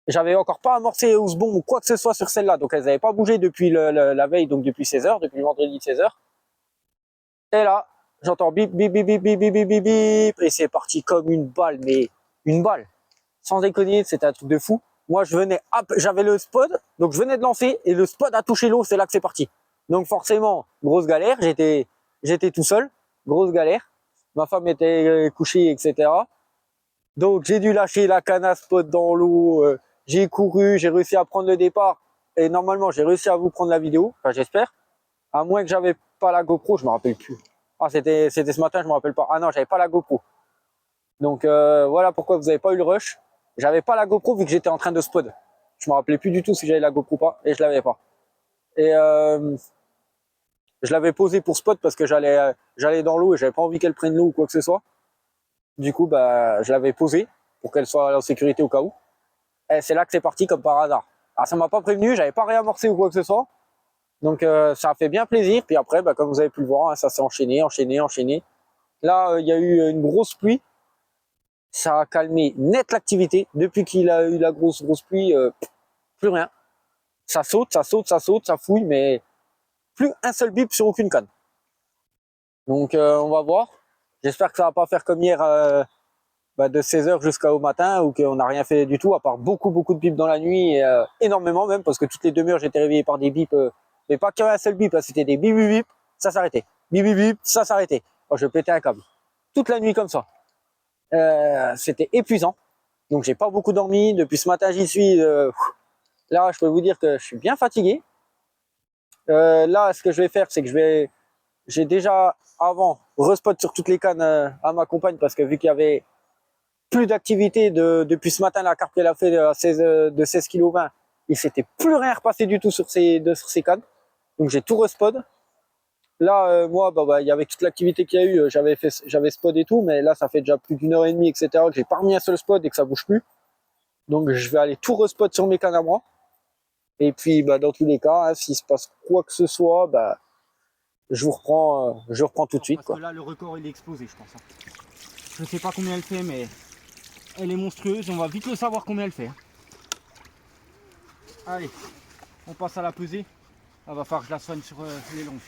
J'avais encore pas amorcé Ousbon ou quoi que ce soit sur celle-là, donc elles n'avaient pas bougé depuis la veille, donc depuis 16h, depuis le vendredi 16h. Et là, j'entends bip, bip, bip, bip, bip, bip, bip, bip, bip, et c'est parti comme une balle, mais une balle. Sans déconner, c'était un truc de fou. Moi, j'avais le spot, donc je venais de lancer, et le spot a touché l'eau, c'est là que c'est parti. Donc forcément, grosse galère, j'étais tout seul, grosse galère. Ma femme était couchée, etc. Donc j'ai dû lâcher la canne à spot dans l'eau, j'ai couru, j'ai réussi à prendre le départ et normalement j'ai réussi à vous prendre la vidéo, enfin j'espère, à moins que j'avais pas la GoPro, je me rappelle plus. Ah c'était ce matin, je me rappelle pas. Ah non, j'avais pas la GoPro. Donc voilà pourquoi vous avez pas eu le rush. J'avais pas la GoPro vu que j'étais en train de spot. Je me rappelais plus du tout si j'avais la GoPro ou pas et je l'avais pas. Et je l'avais posée pour spot parce que j'allais dans l'eau et j'avais pas envie qu'elle prenne l'eau ou quoi que ce soit. Du coup, je l'avais posée pour qu'elle soit en sécurité au cas où. Et c'est là que c'est parti comme par hasard. Alors ça m'a pas prévenu, j'avais pas réamorcé ou quoi que ce soit. Donc ça a fait bien plaisir. Puis après, comme vous avez pu le voir, hein, ça s'est enchaîné. Là, il y a eu une grosse pluie. Ça a calmé net l'activité. Depuis qu'il a eu la grosse pluie, plus rien. Ça saute, ça fouille, mais plus un seul bip sur aucune canne. Donc on va voir. J'espère que ça va pas faire comme hier de 16h jusqu'au matin ou qu'on n'a rien fait du tout à part beaucoup de bips dans la nuit, et, énormément même parce que toutes les demi-heures j'étais réveillé par des bips, mais pas qu'un seul bip, c'était des bip bip bip, ça s'arrêtait, bip bip bip, ça s'arrêtait. Oh, je pétais un câble toute la nuit comme ça. C'était épuisant, donc j'ai pas beaucoup dormi depuis ce matin. J'y suis là, je peux vous dire que je suis bien fatigué. Là, ce que je vais faire, c'est que j'ai déjà avant respot sur toutes les cannes à ma compagne parce que vu qu'il y avait plus d'activité depuis ce matin, la carpe qu'elle a fait de 16 kg 20, il s'était plus rien repassé du tout sur ces cannes. Donc j'ai tout respod. Là, moi, il y avait toute l'activité qu'il y a eu, j'avais spot et tout, mais là, ça fait déjà plus d'1h30, etc., que j'ai pas remis un seul spot et que ça bouge plus. Donc je vais aller tout respot sur mes cannes à moi. Et puis, dans tous les cas, hein, s'il se passe quoi que ce soit, je reprends tout de suite. Parce que là, le record, il est explosé, je pense. Hein. Je sais pas combien elle fait, mais elle est monstrueuse. On va vite le savoir combien elle fait. Allez, on passe à la pesée. va falloir que je la soigne sur les longes.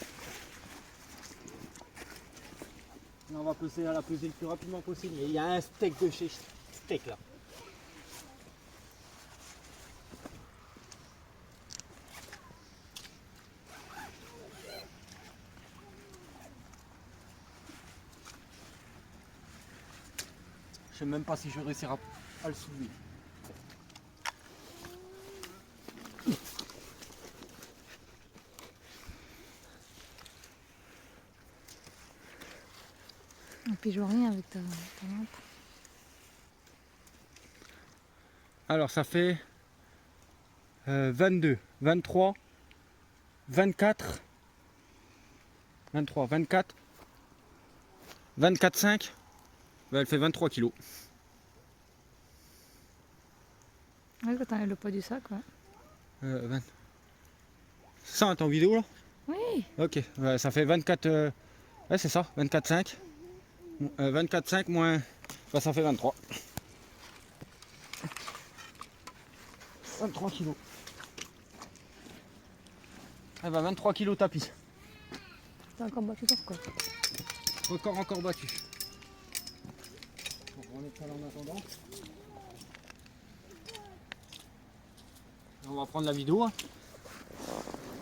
Là, on va la peser le plus rapidement possible. Mais il y a un steak de chez steak là. Je sais même pas si je vais réussir à le soulever. Et puis je vois rien avec ta lampe. Alors ça fait 22, 23, 24, 23, 24, 24, 5. Ben, elle fait 23 kilos. Ouais, quand t'enlèves le poids du sac, ouais. 20. Ça, t'es en vidéo là? Oui. Ok, ouais, ça fait 24. Ouais, c'est ça, 24, 5. 24, 5 moins. Ben, ça fait 23. 23 kilos. Eh ben, 23 kilos tapis. T'as encore battu ton record. Record encore battu. On va mettre ça là en attendant. On va prendre la vidéo. Hein.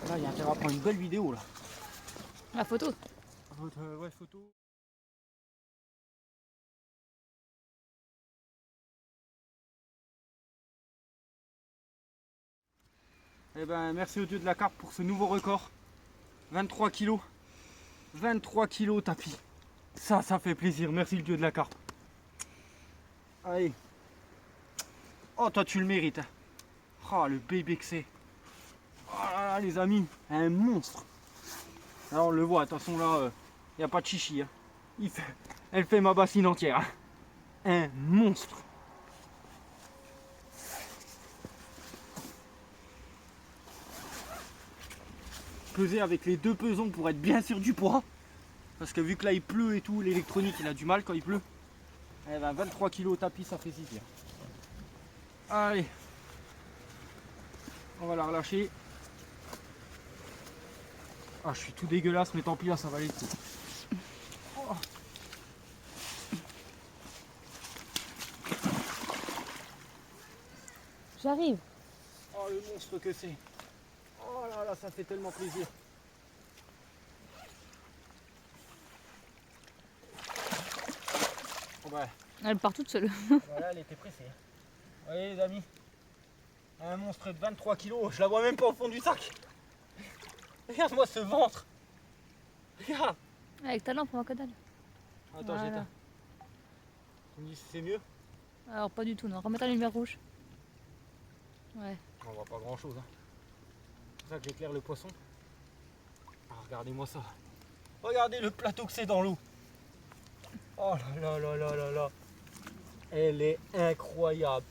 Là, il y a intérêt à prendre une belle vidéo là. La photo. Ouais, photo. Eh ben, merci au dieu de la carpe pour ce nouveau record. 23 kilos. 23 kilos tapis. Ça fait plaisir. Merci le dieu de la carpe. Allez. Oh, toi, tu le mérites. Hein. Oh, le bébé que c'est. Oh là là, les amis. Un monstre. Alors, on le voit. Attention, là, il n'y a pas de chichi. Hein. Elle fait ma bassine entière. Hein. Un monstre. Peser avec les deux pesons pour être bien sûr du poids. Parce que vu que là il pleut et tout, l'électronique il a du mal quand il pleut. Eh ben 23 kg au tapis, ça fait plaisir. Allez. On va la relâcher. Ah, je suis tout dégueulasse, mais tant pis, là ça va aller. Oh. J'arrive. Oh, le monstre que c'est. Oh là là, ça fait tellement plaisir. Oh bah. Elle part toute seule. Voilà, elle était pressée. Vous voyez les amis, un monstre de 23 kg, je la vois même pas au fond du sac. Regarde-moi ce ventre. Regarde. Avec ta lampe, on voit que dalle. Attends, Voilà. j'éteins. Tu me dis si c'est mieux? Alors pas du tout, non. Remets ta lumière rouge. Ouais. On voit pas grand chose. Hein. C'est pour ça que j'éclaire le poisson. Ah, regardez-moi ça. Regardez le plateau que c'est dans l'eau. Oh là là là là là là. Elle est incroyable.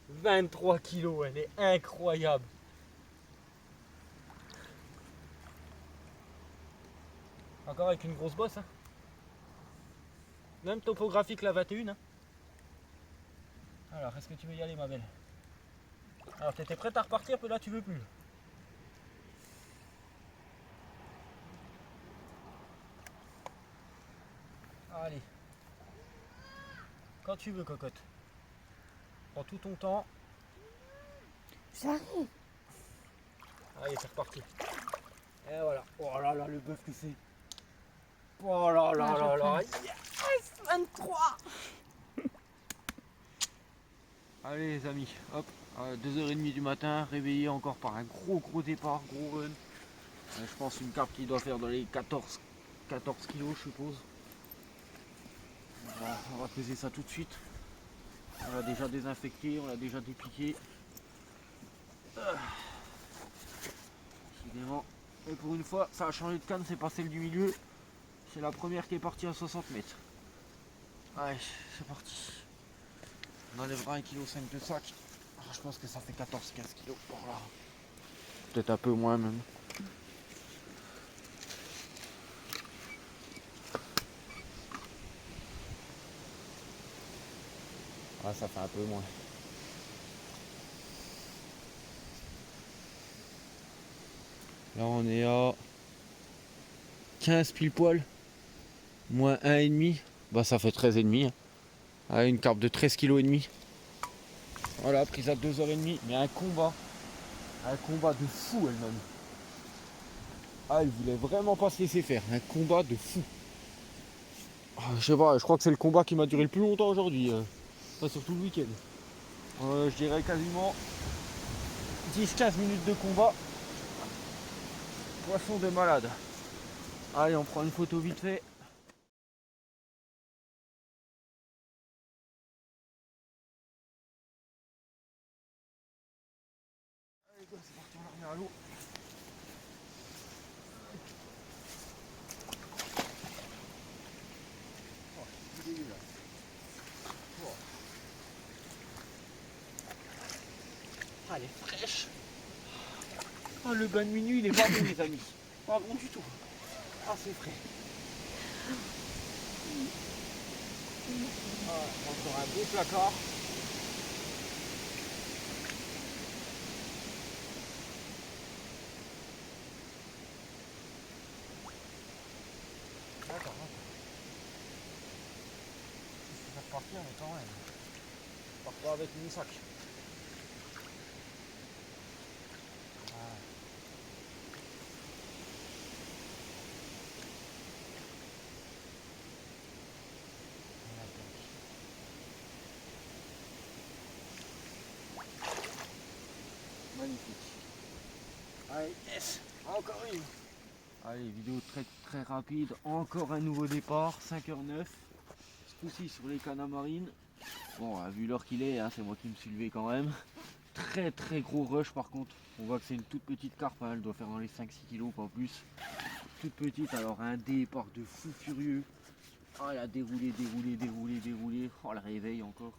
23 kilos, elle est incroyable. Encore avec une grosse bosse. Hein. Même topographique la 21. Hein. Alors, est-ce que tu veux y aller, ma belle? Alors, tu étais prête à repartir, puis là, tu veux plus. Allez. Quand tu veux, cocotte. Prends tout ton temps. J'arrive. Allez, c'est reparti. Et voilà. Oh là là, le bœuf que c'est. Oh là là là là. Yes, 23. Allez les amis, hop, 2h30 du matin, réveillé encore par un gros départ, gros run. Je pense une carpe qui doit faire dans les 14 kilos, je suppose. On va peser ça tout de suite. On l'a déjà désinfecté, on l'a déjà dépiqué. Décidément. Et pour une fois, ça a changé de canne, c'est pas celle du milieu. C'est la première qui est partie à 60 mètres. Allez, c'est parti. On enlèvera 1,5 kg de sac. Je pense que ça fait 14-15 kg. Voilà. Peut-être un peu moins même. Ah, ça fait un peu moins. Là on est à 15 pile poil. Moins 1,5. Bah ça fait 13,5. Ah, une carpe de 13,5 kg. Voilà, prise à 2h30. Mais un combat de fou elle-même. Ah, elle voulait vraiment pas se laisser faire. Un combat de fou. Ah, je sais pas, je crois que c'est le combat qui m'a duré le plus longtemps aujourd'hui. Enfin, surtout le week-end. Je dirais quasiment 10-15 minutes de combat. Poisson de malade. Allez, on prend une photo vite fait. Allez, go, c'est parti, on la remet à l'eau. Oh, c'est dégueulasse. Oh. Ah, elle est fraîche. Ah, le bain de minuit, il est pas bon, les amis. Pas bon du tout. Ah, c'est frais. Ah, encore un beau placard. D'accord. Je vais repartir, mais quand même. Je pars pas avec mon sac. Ah. Magnifique. Allez, yes, encore une. Allez, vidéo très très rapide. Encore un nouveau départ, 5h09. Ce coup-ci sur les cannes marines. Bon, vu l'heure qu'il est, hein, c'est moi qui me suis levé quand même. Très très gros rush par contre. On voit que c'est une toute petite carpe, hein, elle doit faire dans les 5-6 kg, pas plus. Toute petite, alors un départ de fou furieux. Oh, elle a déroulé. Oh, le réveil encore.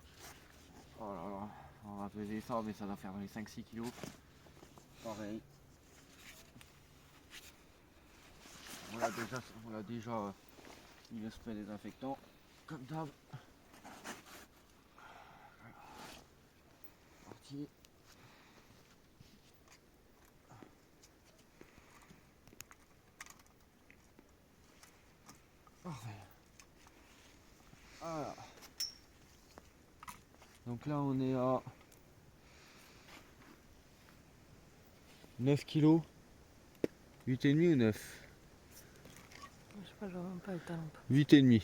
Oh là là, on va peser ça, mais ça doit faire dans les 5-6 kg. Pareil. On l'a déjà mis le spray désinfectant, comme d'hab. Parti. Parfait. Voilà. Donc là on est à 9 kg. 8,5 ou 9? Je sais pas, je vois même pas avec ta lampe. 8,5.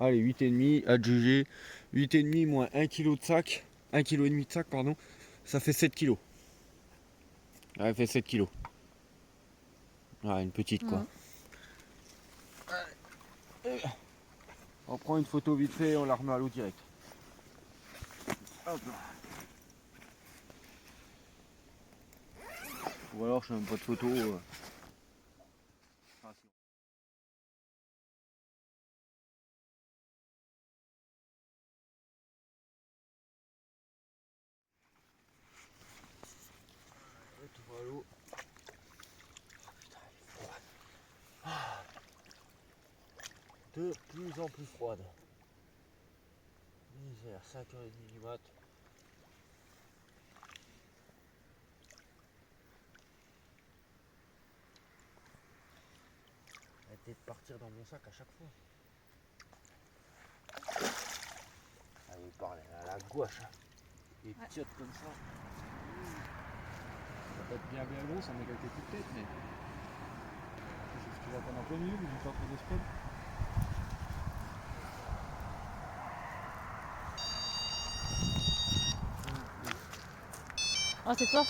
Allez, 8,5 adjugé. 8,5 moins 1 kg de sac. 1,5 kg de sac, pardon. Ça fait 7 kg. Ouais, elle fait 7 kg. Ah, une petite quoi. On prend une photo vite fait et on la remet à l'eau direct. Hop là. Ou alors je fais même pas de photo. Tout va à l'eau. Putain, elle est froide. De plus en plus froide. Misère, 5h30 du mat. Arrêtez de partir dans mon sac à chaque fois. Ah, il parle à la gouache. Hein. Et tiote comme ça. Ça peut être bien gros, ça met quelques petites têtes, mais. C'est ce qu'il va prendre en plein milieu, mais j'ai pas trop de spot. Ah, c'est toi?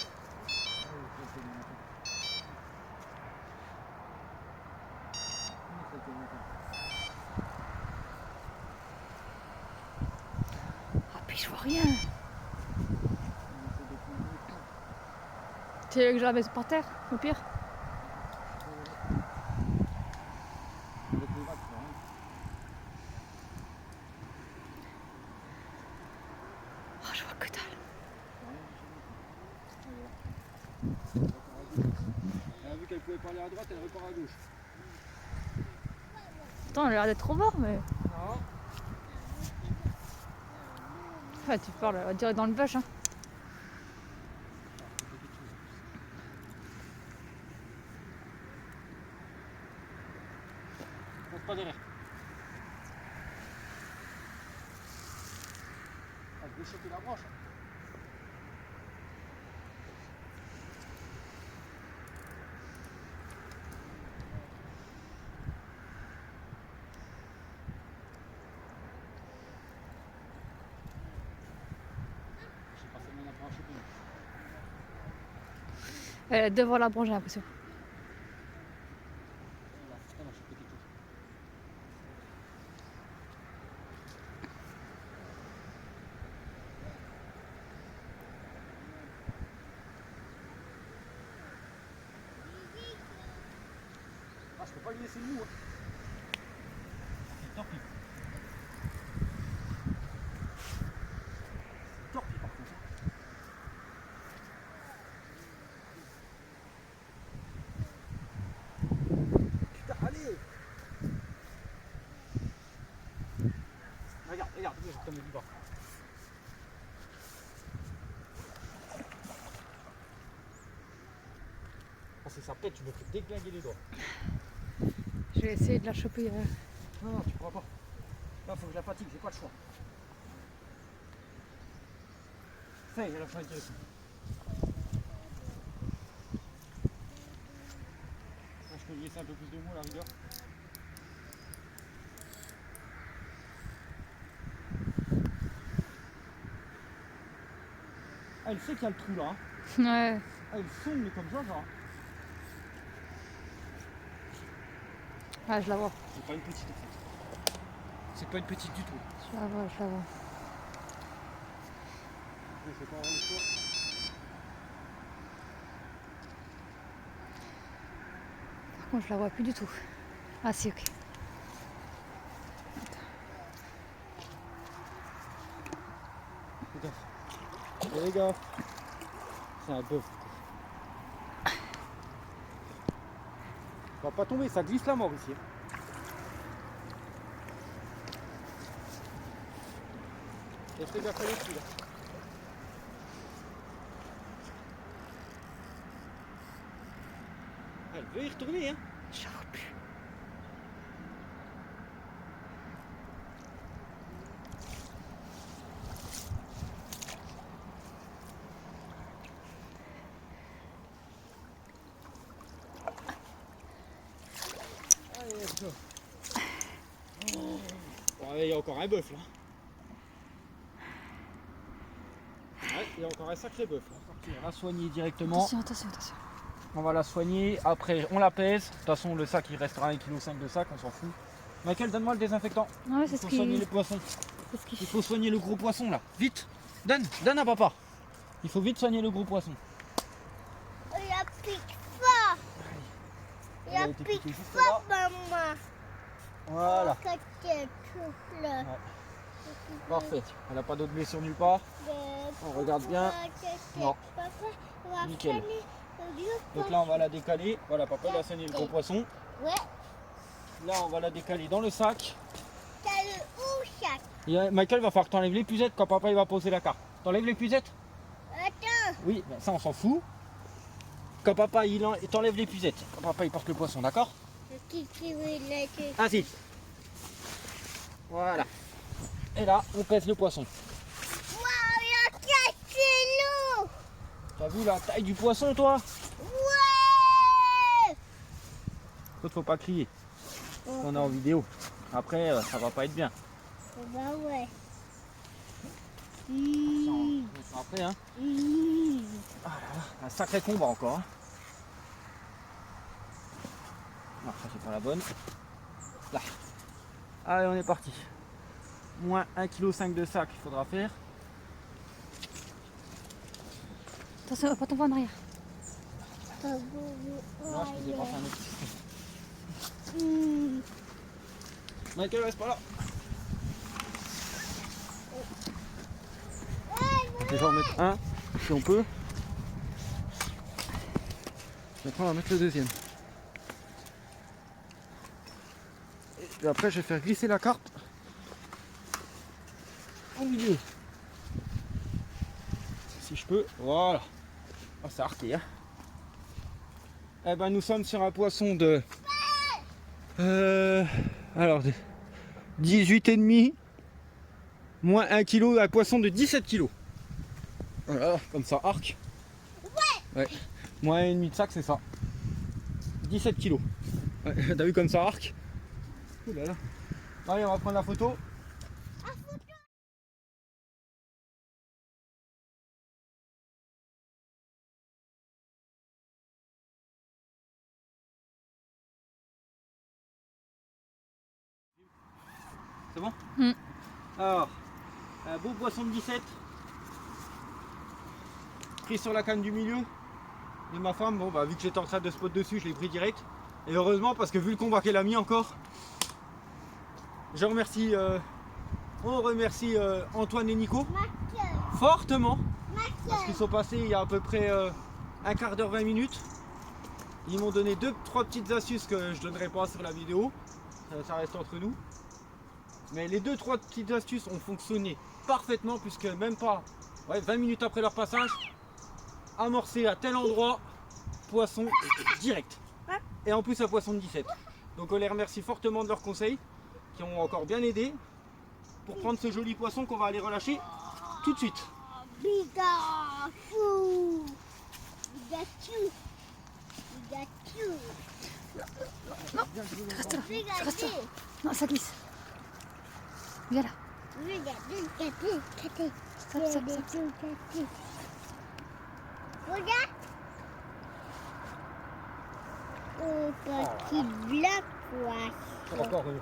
Ah, puis je vois rien. Tu veux que je la mette par terre, au pire? Oh, je vois que dalle. Elle a vu qu'elle pouvait parler à droite, elle repart à gauche. Attends, elle a l'air d'être trop fort, mais. Non. Ouais, tu parles, elle va direct dans le bâche, hein. pas derrière. Ah, je vais choper la branche. J'ai pas fait mon approche. Devant la branche, j'ai l'impression. Elle a chopé quelque chose. Ah, je peux pas lui laisser le mou. Hein. C'est torpille. Torpille par contre. Putain, allez. Regarde, regarde, je te mets du bas. Ah, c'est sa pète, tu me fais déglinguer les doigts. Je vais essayer de la choper. Non, non, tu pourras pas. Là, faut que je la fatigue, j'ai pas le choix. Ça y est, elle a changé de direction. Là, je peux lui laisser un peu plus de mou à la rigueur. Ah, elle sait qu'il y a le trou là. Hein. Ouais, Ah, elle sonne, mais comme ça, genre. ah, je la vois. C'est pas une petite en fait. C'est pas une petite du tout. Je la vois, je la vois. Je sais pas le choix. Par contre, je la vois plus du tout. Ah si, ok. Putain. Les gars, c'est un bœuf. Ça va pas tomber, ça glisse la mort ici. Et fais gaffe à l'autre là. Elle veut y retourner hein. Je la vois plus. Allez, let's go. Bon, il y a encore un bœuf là. Ouais, il y a encore un sacré bœuf. On va la soigner directement. Attention, attention, attention. On va la soigner. Après, on la pèse. De toute façon, le sac il restera 1,5 kg de sac, on s'en fout. Michael, donne-moi le désinfectant. Ouais, Il c'est ce faut soigner les qui. poissons. C'est ce qui. Il faut soigner le gros poisson là. Vite. Donne à papa. Il faut vite soigner le gros poisson. Il a pique fort. Il Elle a a été pique piquée juste fort, là. maman. Voilà. Regarde, tout là. Ouais. Parfait. Elle n'a pas d'autre blessure nulle part. On regarde bien. Non. Nickel. Donc là, on va la décaler. Voilà, papa il a soigné le gros poisson. Ouais, Là, on va la décaler dans le sac. t'as le sac. Et Michael va falloir que t'enlèves les puzettes quand papa il va poser la carte. T'enlèves les puzettes? Attends, Oui, ben ça on s'en fout. Quand papa il t'enlève les puzettes. Quand papa il porte le poisson, d'accord? qui veut la tête? Ainsi. Voilà. Et là, on pèse le poisson. Waouh, il a 4 kilos. T'as vu la taille du poisson, toi? Ouais. Faut pas crier. On est en vidéo. Après, ça va pas être bien. Bah ouais. Ça, on mettra après, hein. Un sacré combat encore. Hein. Non, ça c'est pas la bonne. Là. Allez, on est parti. Moins 1,5 kg de sac, il faudra faire. Attention, on va pas tomber en arrière. Pas Là, je te débrasse un autre système. beau. Michael, reste pas là. On va déjà en mettre un, si on peut. Après, on va mettre le deuxième. Et puis après, je vais faire glisser la carpe au milieu. Si je peux, voilà. Ah, c'est arqué, hein. Eh ben, nous sommes sur un poisson de Alors, 18,5 moins 1 kg, un poisson de 17 kg. Voilà, comme ça, arc. Ouais. Moins 1,5 de sac, c'est ça. 17 kg. Ouais, t'as vu comme ça, arc? Ouh là là. Allez, on va prendre la photo. C'est bon? Alors, un beau poisson de 17. Pris sur la canne du milieu. Et ma femme, bon bah vu que j'étais en train de spot dessus, je l'ai pris direct. Et heureusement parce que vu le combat qu'elle a mis encore, je remercie, on remercie Antoine et Nico fortement. Parce qu'ils sont passés il y a à peu près un quart d'heure, 20 minutes. Ils m'ont donné 2-3 petites astuces que je donnerai pas sur la vidéo. Ça reste entre nous. Mais les 2-3 petites astuces ont fonctionné parfaitement puisque même pas 20 minutes après leur passage, amorcé à tel endroit, poisson direct. Et en plus un poisson de 17. Donc on les remercie fortement de leurs conseils qui ont encore bien aidé pour prendre ce joli poisson qu'on va aller relâcher tout de suite. Biga, fou. Biga, chou. Biga, chou. Reste là. Regardez. Reste là. Non, ça glisse. Viens là. Regardez. Stop, stop, stop. Regarde. Oh, petit black poisson.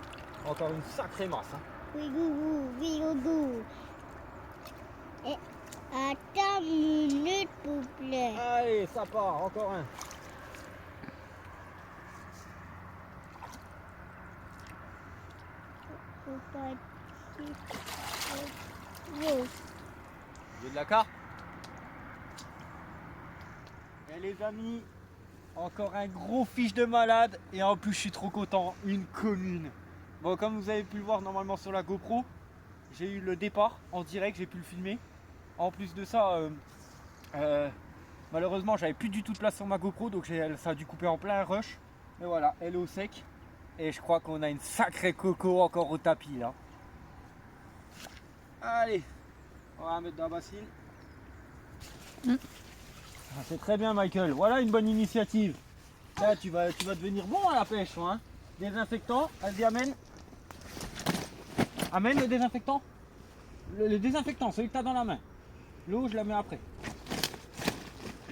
Encore une sacrée masse. Hein. Gougou. Et attends une minute, s'il vous plaît. Allez, ça part, encore un. J'ai de la carte. Et les amis, encore un gros fiche de malade. Et en plus, je suis trop content. Une commune. Bon, comme vous avez pu le voir normalement sur la GoPro, j'ai eu le départ en direct, j'ai pu le filmer. En plus de ça, malheureusement, j'avais plus du tout de place sur ma GoPro, donc ça a dû couper en plein rush. Mais voilà, elle est au sec. Et je crois qu'on a une sacrée coco encore au tapis là. Allez, on va la mettre dans la bassine. Ah, c'est très bien, Michael. Voilà une bonne initiative. Là, tu vas devenir bon à la pêche, toi, hein. Désinfectant, vas-y, amène. Amène le désinfectant. Le désinfectant, celui que tu as dans la main. L'eau, je la mets après.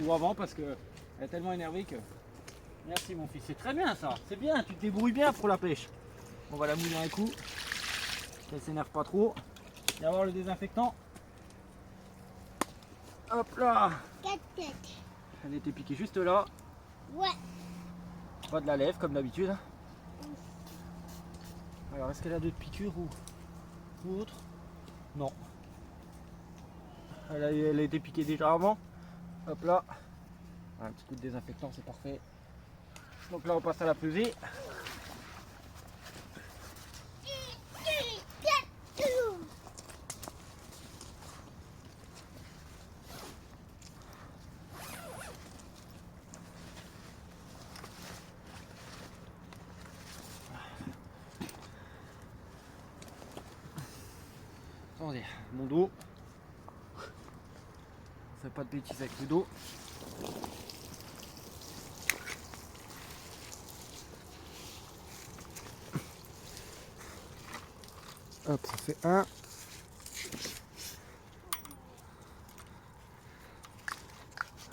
Ou avant, parce qu'elle est tellement énervée que... Merci, mon fils. C'est très bien, ça. C'est bien, tu te débrouilles bien pour la pêche. On va la mouiller un coup. Elle s'énerve pas trop. Et avoir le désinfectant. Hop là. Elle était piquée juste là. Ouais. Pas de la lèvre, comme d'habitude. Alors, est-ce qu'elle a d'autres piqûres ou autre? Non. Elle a été piquée déjà avant. Hop là. Un petit coup de désinfectant, c'est parfait. Donc là, on passe à la pesée. Attendez, mon dos. On fait pas de bêtises avec le dos. Hop, ça fait un.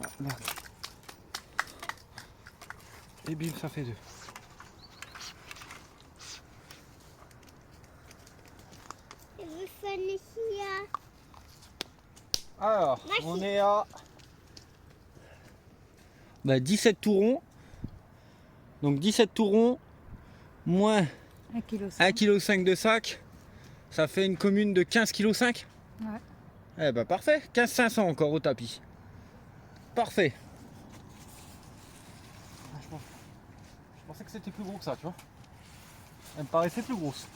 Ah, merde. Et bim, ça fait deux. Alors, on est à 17 tourons. Donc 17 tourons moins 1,5 kg de sac. Ça fait une commune de 15,5 kg. Ouais. Eh ben parfait, 15,500 encore au tapis. Parfait. Je pensais que c'était plus gros que ça, tu vois. Elle me paraissait plus grosse.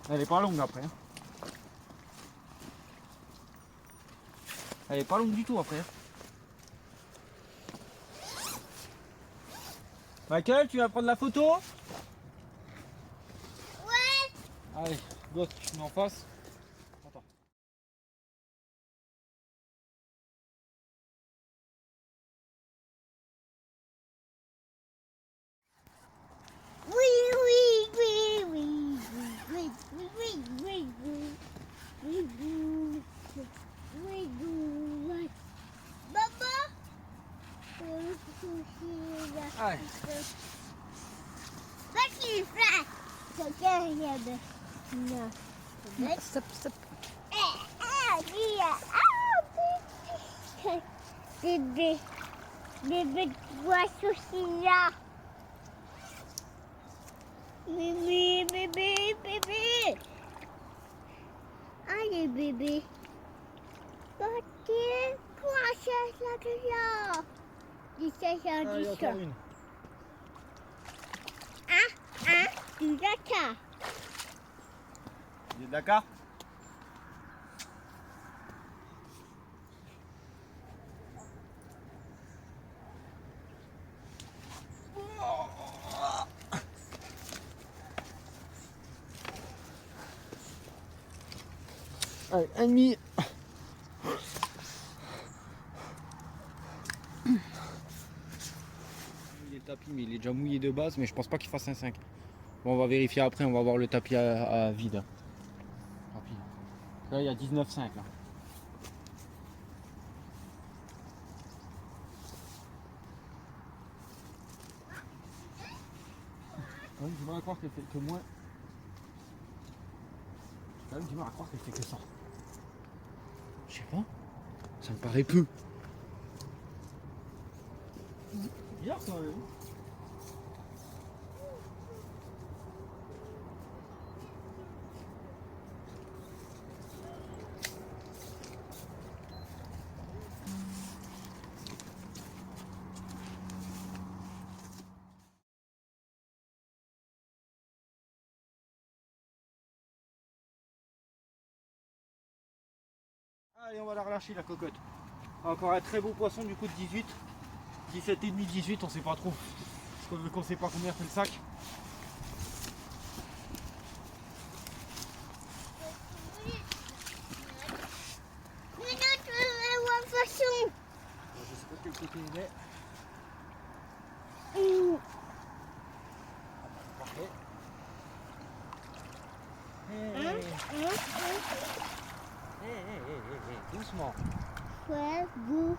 Elle est pas longue après. Hein. Elle est pas longue du tout après. Hein. Michael, tu vas prendre la photo? Allez, gosse, je mets en face. Attends. Oui, oui, oui, oui, oui, oui, oui, oui, oui, oui, oui, oui, oui. Maman, Allez. vas-y, frère. C'est derrière. Non. Stop, stop. Bébé, bébé, vois ceci là. Bébé, bébé, bébé. Allez, bébé. Parti, quoi, c'est là? Dis ça, Allez, dis encore ça. une. Du Dakar. Il est Dakar. Allez, un demi. Il est tapis, mais il est déjà mouillé de base, mais je pense pas qu'il fasse un 5. Bon, on va vérifier après, on va voir le tapis à vide. Tapis. Là, il y a 19,5 là. J'ai du mal à croire qu'elle fait que moins. J'ai quand même du mal à croire qu'elle fait que ça. Je sais pas. Ça me paraît peu. Bizarre quand même. Allez, on va la relâcher la cocotte. Encore un très beau poisson du coup de 18. 17,5, 18, on sait pas trop. Parce qu'on sait pas combien fait le sac. Mais non, tu veux voir façon. Je sais pas quel côté il est. Parfait. Doucement. Fais goût.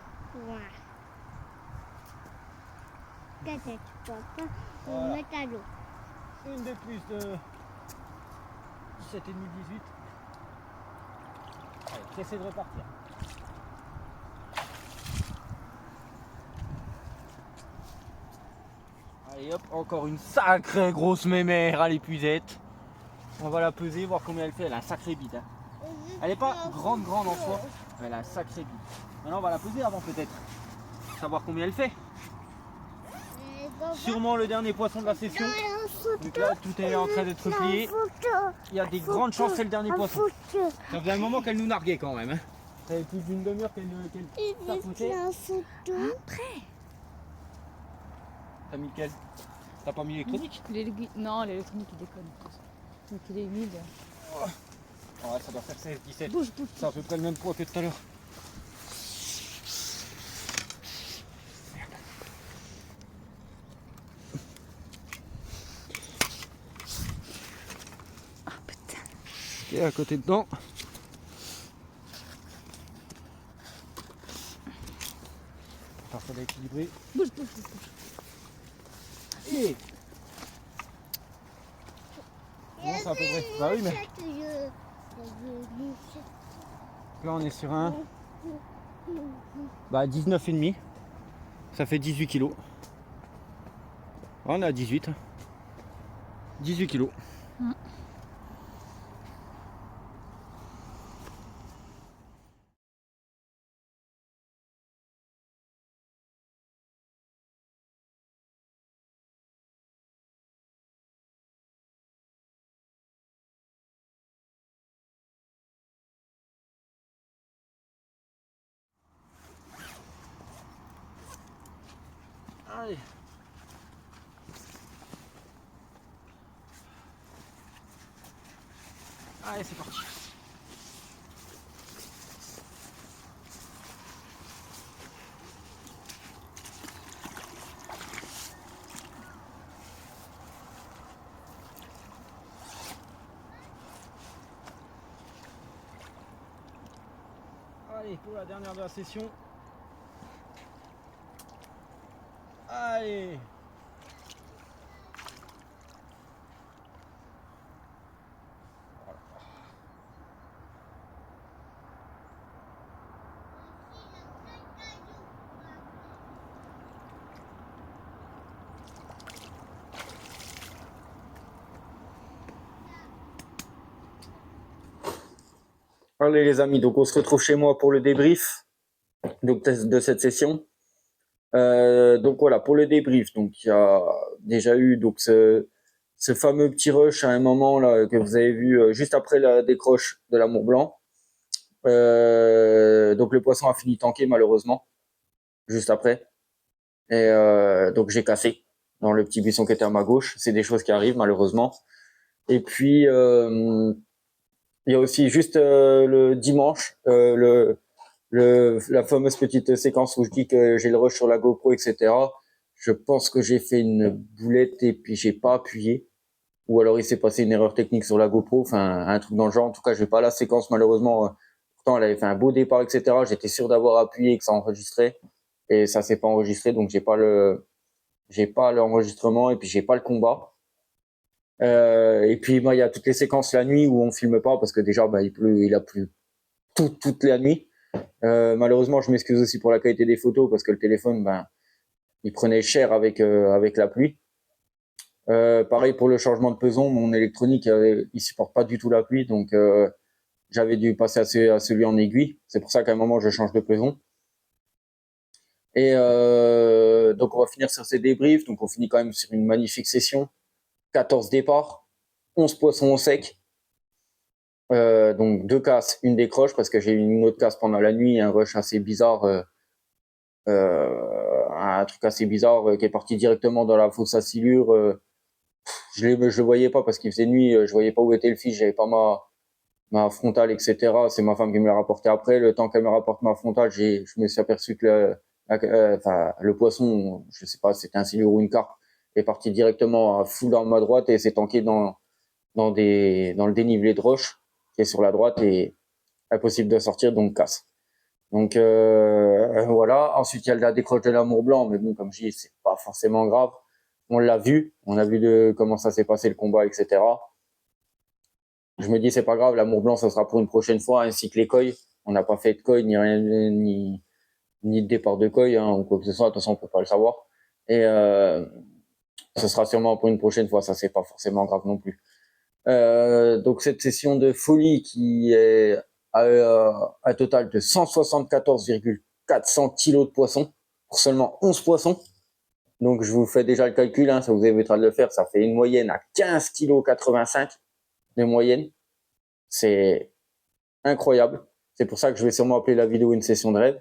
Peut-être tu peux pas Voilà. mettre à l'eau. Une de plus de 17,5, 18. Allez, j'essaie de repartir. Allez hop, encore une sacrée grosse mémère à l'épuisette. On va la peser, voir combien elle fait. Elle a un sacré bide. Hein. Elle n'est pas grande en soi, mais elle a un sacré bide. Maintenant on va la peser avant peut-être. Savoir combien elle fait. Sûrement le dernier poisson de la session. Donc là tout est en train d'être plié. Il y a des grandes chances que c'est le dernier poisson. Ça faisait un moment qu'elle nous narguait quand même. Hein. Ça fait plus d'une demi-heure qu'elle tapotait. Après. T'as mis lequel? T'as pas mis l'électronique? Non, l'électronique il déconne. Donc il est humide. Ouais, ça doit faire 16, 17. Bouge, bouge. C'est à peu près le même poids que tout à l'heure. Ah putain. Ok, à côté dedans. Parfois d'équilibrer. Bouge, bouge, bouge, bouge. Et bon, c'est à peu près. Bah oui, mais là on est sur un 19,5. Ça fait 18 kg. On est à 18. 18 kg. Allez. Allez, c'est parti. Allez, pour la dernière de la session. Allez. Allez les amis, donc on se retrouve chez moi pour le débrief donc, de cette session. Donc voilà, pour le débrief, donc il y a déjà eu donc ce fameux petit rush à un moment là que vous avez vu juste après la décroche de l'amour blanc. Donc le poisson a fini tanké malheureusement juste après. Et donc j'ai cassé dans le petit buisson qui était à ma gauche. C'est des choses qui arrivent malheureusement. Et puis il y a aussi juste le dimanche la fameuse petite séquence où je dis que j'ai le rush sur la GoPro, etc. Je pense que j'ai fait une boulette et puis j'ai pas appuyé. Ou alors il s'est passé une erreur technique sur la GoPro, enfin un truc dans le genre. En tout cas, j'ai pas la séquence malheureusement. Pourtant, elle avait fait un beau départ, etc. J'étais sûr d'avoir appuyé et que ça enregistrait. Et ça s'est pas enregistré, donc j'ai pas l'enregistrement et puis j'ai pas le combat. Et puis il y a toutes les séquences la nuit où on filme pas parce que déjà il a plu toute la nuit. Malheureusement, je m'excuse aussi pour la qualité des photos parce que le téléphone, il prenait cher avec la pluie. Pareil pour le changement de peson, mon électronique, il supporte pas du tout la pluie, donc j'avais dû passer à celui en aiguille. C'est pour ça qu'à un moment, je change de peson. Et donc, on va finir sur ces débriefs. Donc, on finit quand même sur une magnifique session. 14 départs, 11 poissons au sec. Donc, 2 casses, une décroche, parce que j'ai eu une autre casse pendant la nuit, un rush assez bizarre, un truc assez bizarre qui est parti directement dans la fosse à silure. Je le voyais pas parce qu'il faisait nuit, je voyais pas où était le fiche, j'avais pas ma frontale, etc. C'est ma femme qui me l'a rapporté après. Le temps qu'elle me rapporte ma frontale, je me suis aperçu que le poisson, je sais pas, c'était un silure ou une carpe, est parti directement à full dans ma droite et s'est tanké dans le dénivelé de roche qui est sur la droite et impossible de sortir, donc casse. Donc voilà. Ensuite, il y a la décroche de l'amour blanc, mais bon, comme je dis, c'est pas forcément grave. On l'a vu, on a vu comment ça s'est passé le combat, etc. Je me dis c'est pas grave, l'amour blanc ça sera pour une prochaine fois, ainsi que les coils. On n'a pas fait de coils ni rien, ni de départ de coils ou quoi que ce soit. De toute façon, on peut pas le savoir. Et ce sera sûrement pour une prochaine fois. Ça c'est pas forcément grave non plus. Donc cette session de folie qui est un total de 174,400 kilos de poissons pour seulement 11 poissons. Donc je vous fais déjà le calcul, ça vous évitera de le faire. Ça fait une moyenne à 15,85 kg de moyenne. C'est incroyable. C'est pour ça que je vais sûrement appeler la vidéo une session de rêve.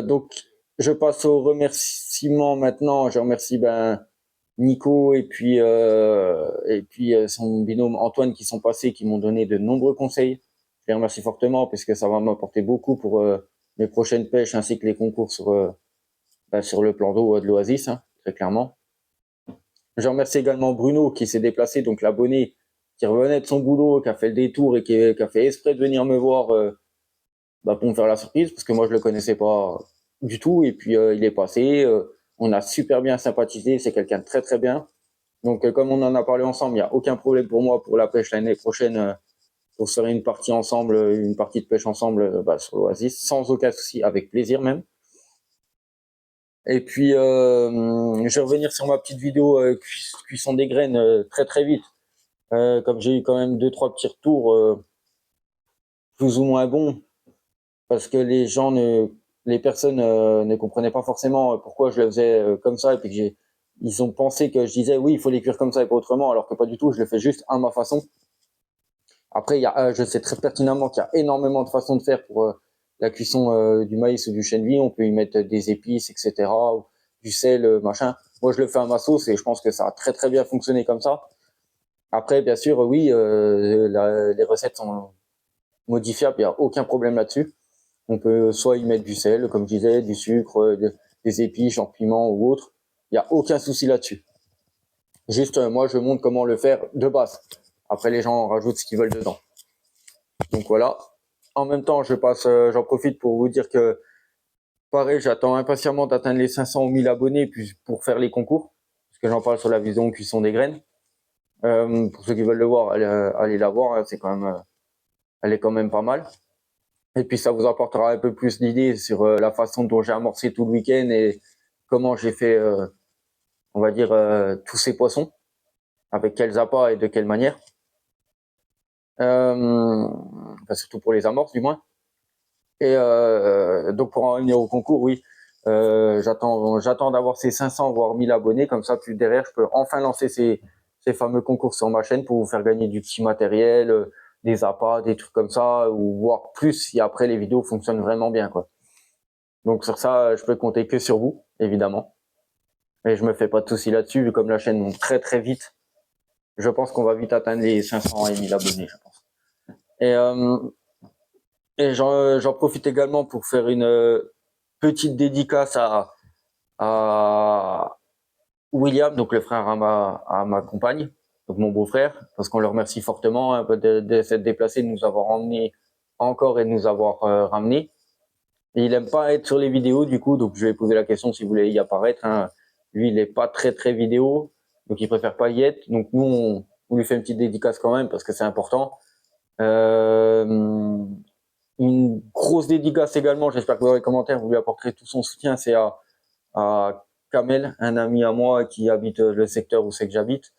Donc je passe aux remerciements maintenant. Je remercie Nico et puis son binôme Antoine qui sont passés, qui m'ont donné de nombreux conseils. Je les remercie fortement parce que ça va m'apporter beaucoup pour mes prochaines pêches ainsi que les concours sur le plan d'eau de l'Oasis, très clairement. Je remercie également Bruno qui s'est déplacé, donc l'abonné qui revenait de son boulot, qui a fait le détour et qui a fait exprès de venir me voir pour me faire la surprise parce que moi je le connaissais pas du tout et puis il est passé. On a super bien sympathisé, c'est quelqu'un de très très bien. Donc comme on en a parlé ensemble, il n'y a aucun problème pour moi pour la pêche l'année prochaine. Pour faire une partie ensemble, une partie de pêche ensemble sur l'Oasis, sans aucun souci, avec plaisir même. Et puis je vais revenir sur ma petite vidéo cuisson des graines très très vite. Comme j'ai eu quand même 2-3 petits retours plus ou moins bons, parce que les personnes ne comprenaient pas forcément pourquoi je le faisais comme ça, et puis ils ont pensé que je disais oui, il faut les cuire comme ça et pas autrement, alors que pas du tout, je le fais juste à ma façon. Après, je sais très pertinemment qu'il y a énormément de façons de faire pour la cuisson du maïs ou du chène vie. On peut y mettre des épices, etc., du sel, machin. Moi, je le fais à ma sauce et je pense que ça a très très bien fonctionné comme ça. Après, bien sûr, oui, les recettes sont modifiables, il n'y a aucun problème là-dessus. On peut soit y mettre du sel, comme je disais, du sucre, des épices, champignons ou autre. Il n'y a aucun souci là-dessus. Juste, moi, je montre comment le faire de base. Après, les gens rajoutent ce qu'ils veulent dedans. Donc voilà. En même temps, j'en profite pour vous dire que, pareil, j'attends impatiemment d'atteindre les 500 ou 1000 abonnés pour faire les concours. Parce que j'en parle sur la vidéo cuisson des graines. Pour ceux qui veulent le voir, allez la voir. Hein, elle est quand même pas mal. Et puis ça vous apportera un peu plus d'idées sur la façon dont j'ai amorcé tout le week-end et comment j'ai fait, on va dire, tous ces poissons, avec quels appâts et de quelle manière. Enfin, surtout pour les amorces du moins. Et donc pour en revenir au concours, oui, j'attends d'avoir ces 500 voire 1000 abonnés, comme ça plus derrière je peux enfin lancer ces fameux concours sur ma chaîne pour vous faire gagner du petit matériel, des appâts, des trucs comme ça, ou voir plus si après les vidéos fonctionnent vraiment bien, quoi. Donc sur ça, je peux compter que sur vous, évidemment. Et je me fais pas de soucis là-dessus, vu comme la chaîne monte très très vite. Je pense qu'on va vite atteindre les 500 et 1000 abonnés, je pense. Et j'en profite également pour faire une petite dédicace à William, donc le frère à ma compagne, donc mon beau-frère, parce qu'on le remercie fortement hein, de s'être déplacé, de nous avoir emmenés encore et de nous avoir ramenés. Et il aime pas être sur les vidéos du coup, donc je lui ai posé la question s'il voulait y apparaître. Hein. Lui, il est pas très vidéo, donc il préfère pas y être. Donc nous, on lui fait une petite dédicace quand même parce que c'est important. Une grosse dédicace également, j'espère que dans les commentaires vous lui apporterez tout son soutien, c'est à Kamel, un ami à moi qui habite le secteur où c'est que j'habite.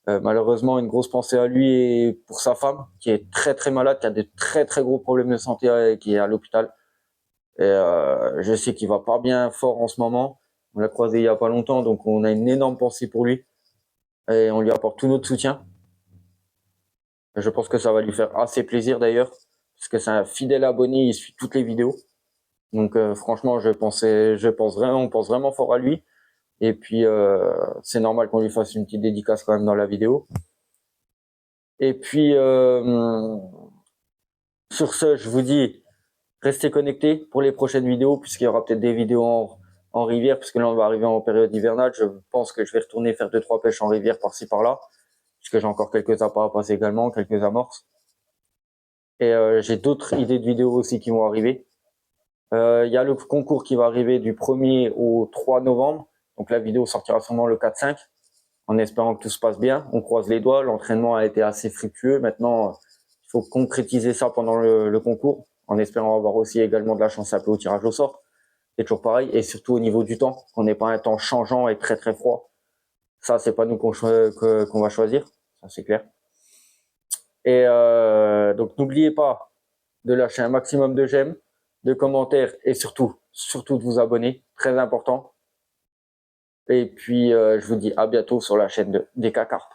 Malheureusement, une grosse pensée à lui et pour sa femme qui est très malade, qui a de très gros problèmes de santé, qui est à l'hôpital. Et je sais qu'il va pas bien fort en ce moment. On l'a croisé il y a pas longtemps, donc on a une énorme pensée pour lui et on lui apporte tout notre soutien. Je pense que ça va lui faire assez plaisir d'ailleurs, parce que c'est un fidèle abonné, il suit toutes les vidéos. Donc franchement, on pense vraiment fort à lui. Et puis c'est normal qu'on lui fasse une petite dédicace quand même dans la vidéo. Et puis sur ce, je vous dis, restez connectés pour les prochaines vidéos, puisqu'il y aura peut-être des vidéos en rivière, puisque là on va arriver en période hivernale. Je pense que je vais retourner faire 2-3 pêches en rivière par-ci par-là, puisque j'ai encore quelques appâts à passer également, quelques amorces. Et j'ai d'autres idées de vidéos aussi qui vont arriver. Il y a le concours qui va arriver du 1er au 3 novembre. Donc la vidéo sortira sûrement le 4-5, en espérant que tout se passe bien. On croise les doigts, l'entraînement a été assez fructueux. Maintenant, il faut concrétiser ça pendant le concours, en espérant avoir aussi également de la chance un peu au tirage au sort. C'est toujours pareil, et surtout au niveau du temps, qu'on n'ait pas un temps changeant et très froid. Ça, c'est pas nous qu'on va choisir, ça c'est clair. Et donc n'oubliez pas de lâcher un maximum de j'aime, de commentaires et surtout de vous abonner, très important. Et puis je vous dis à bientôt sur la chaîne des DK Carp.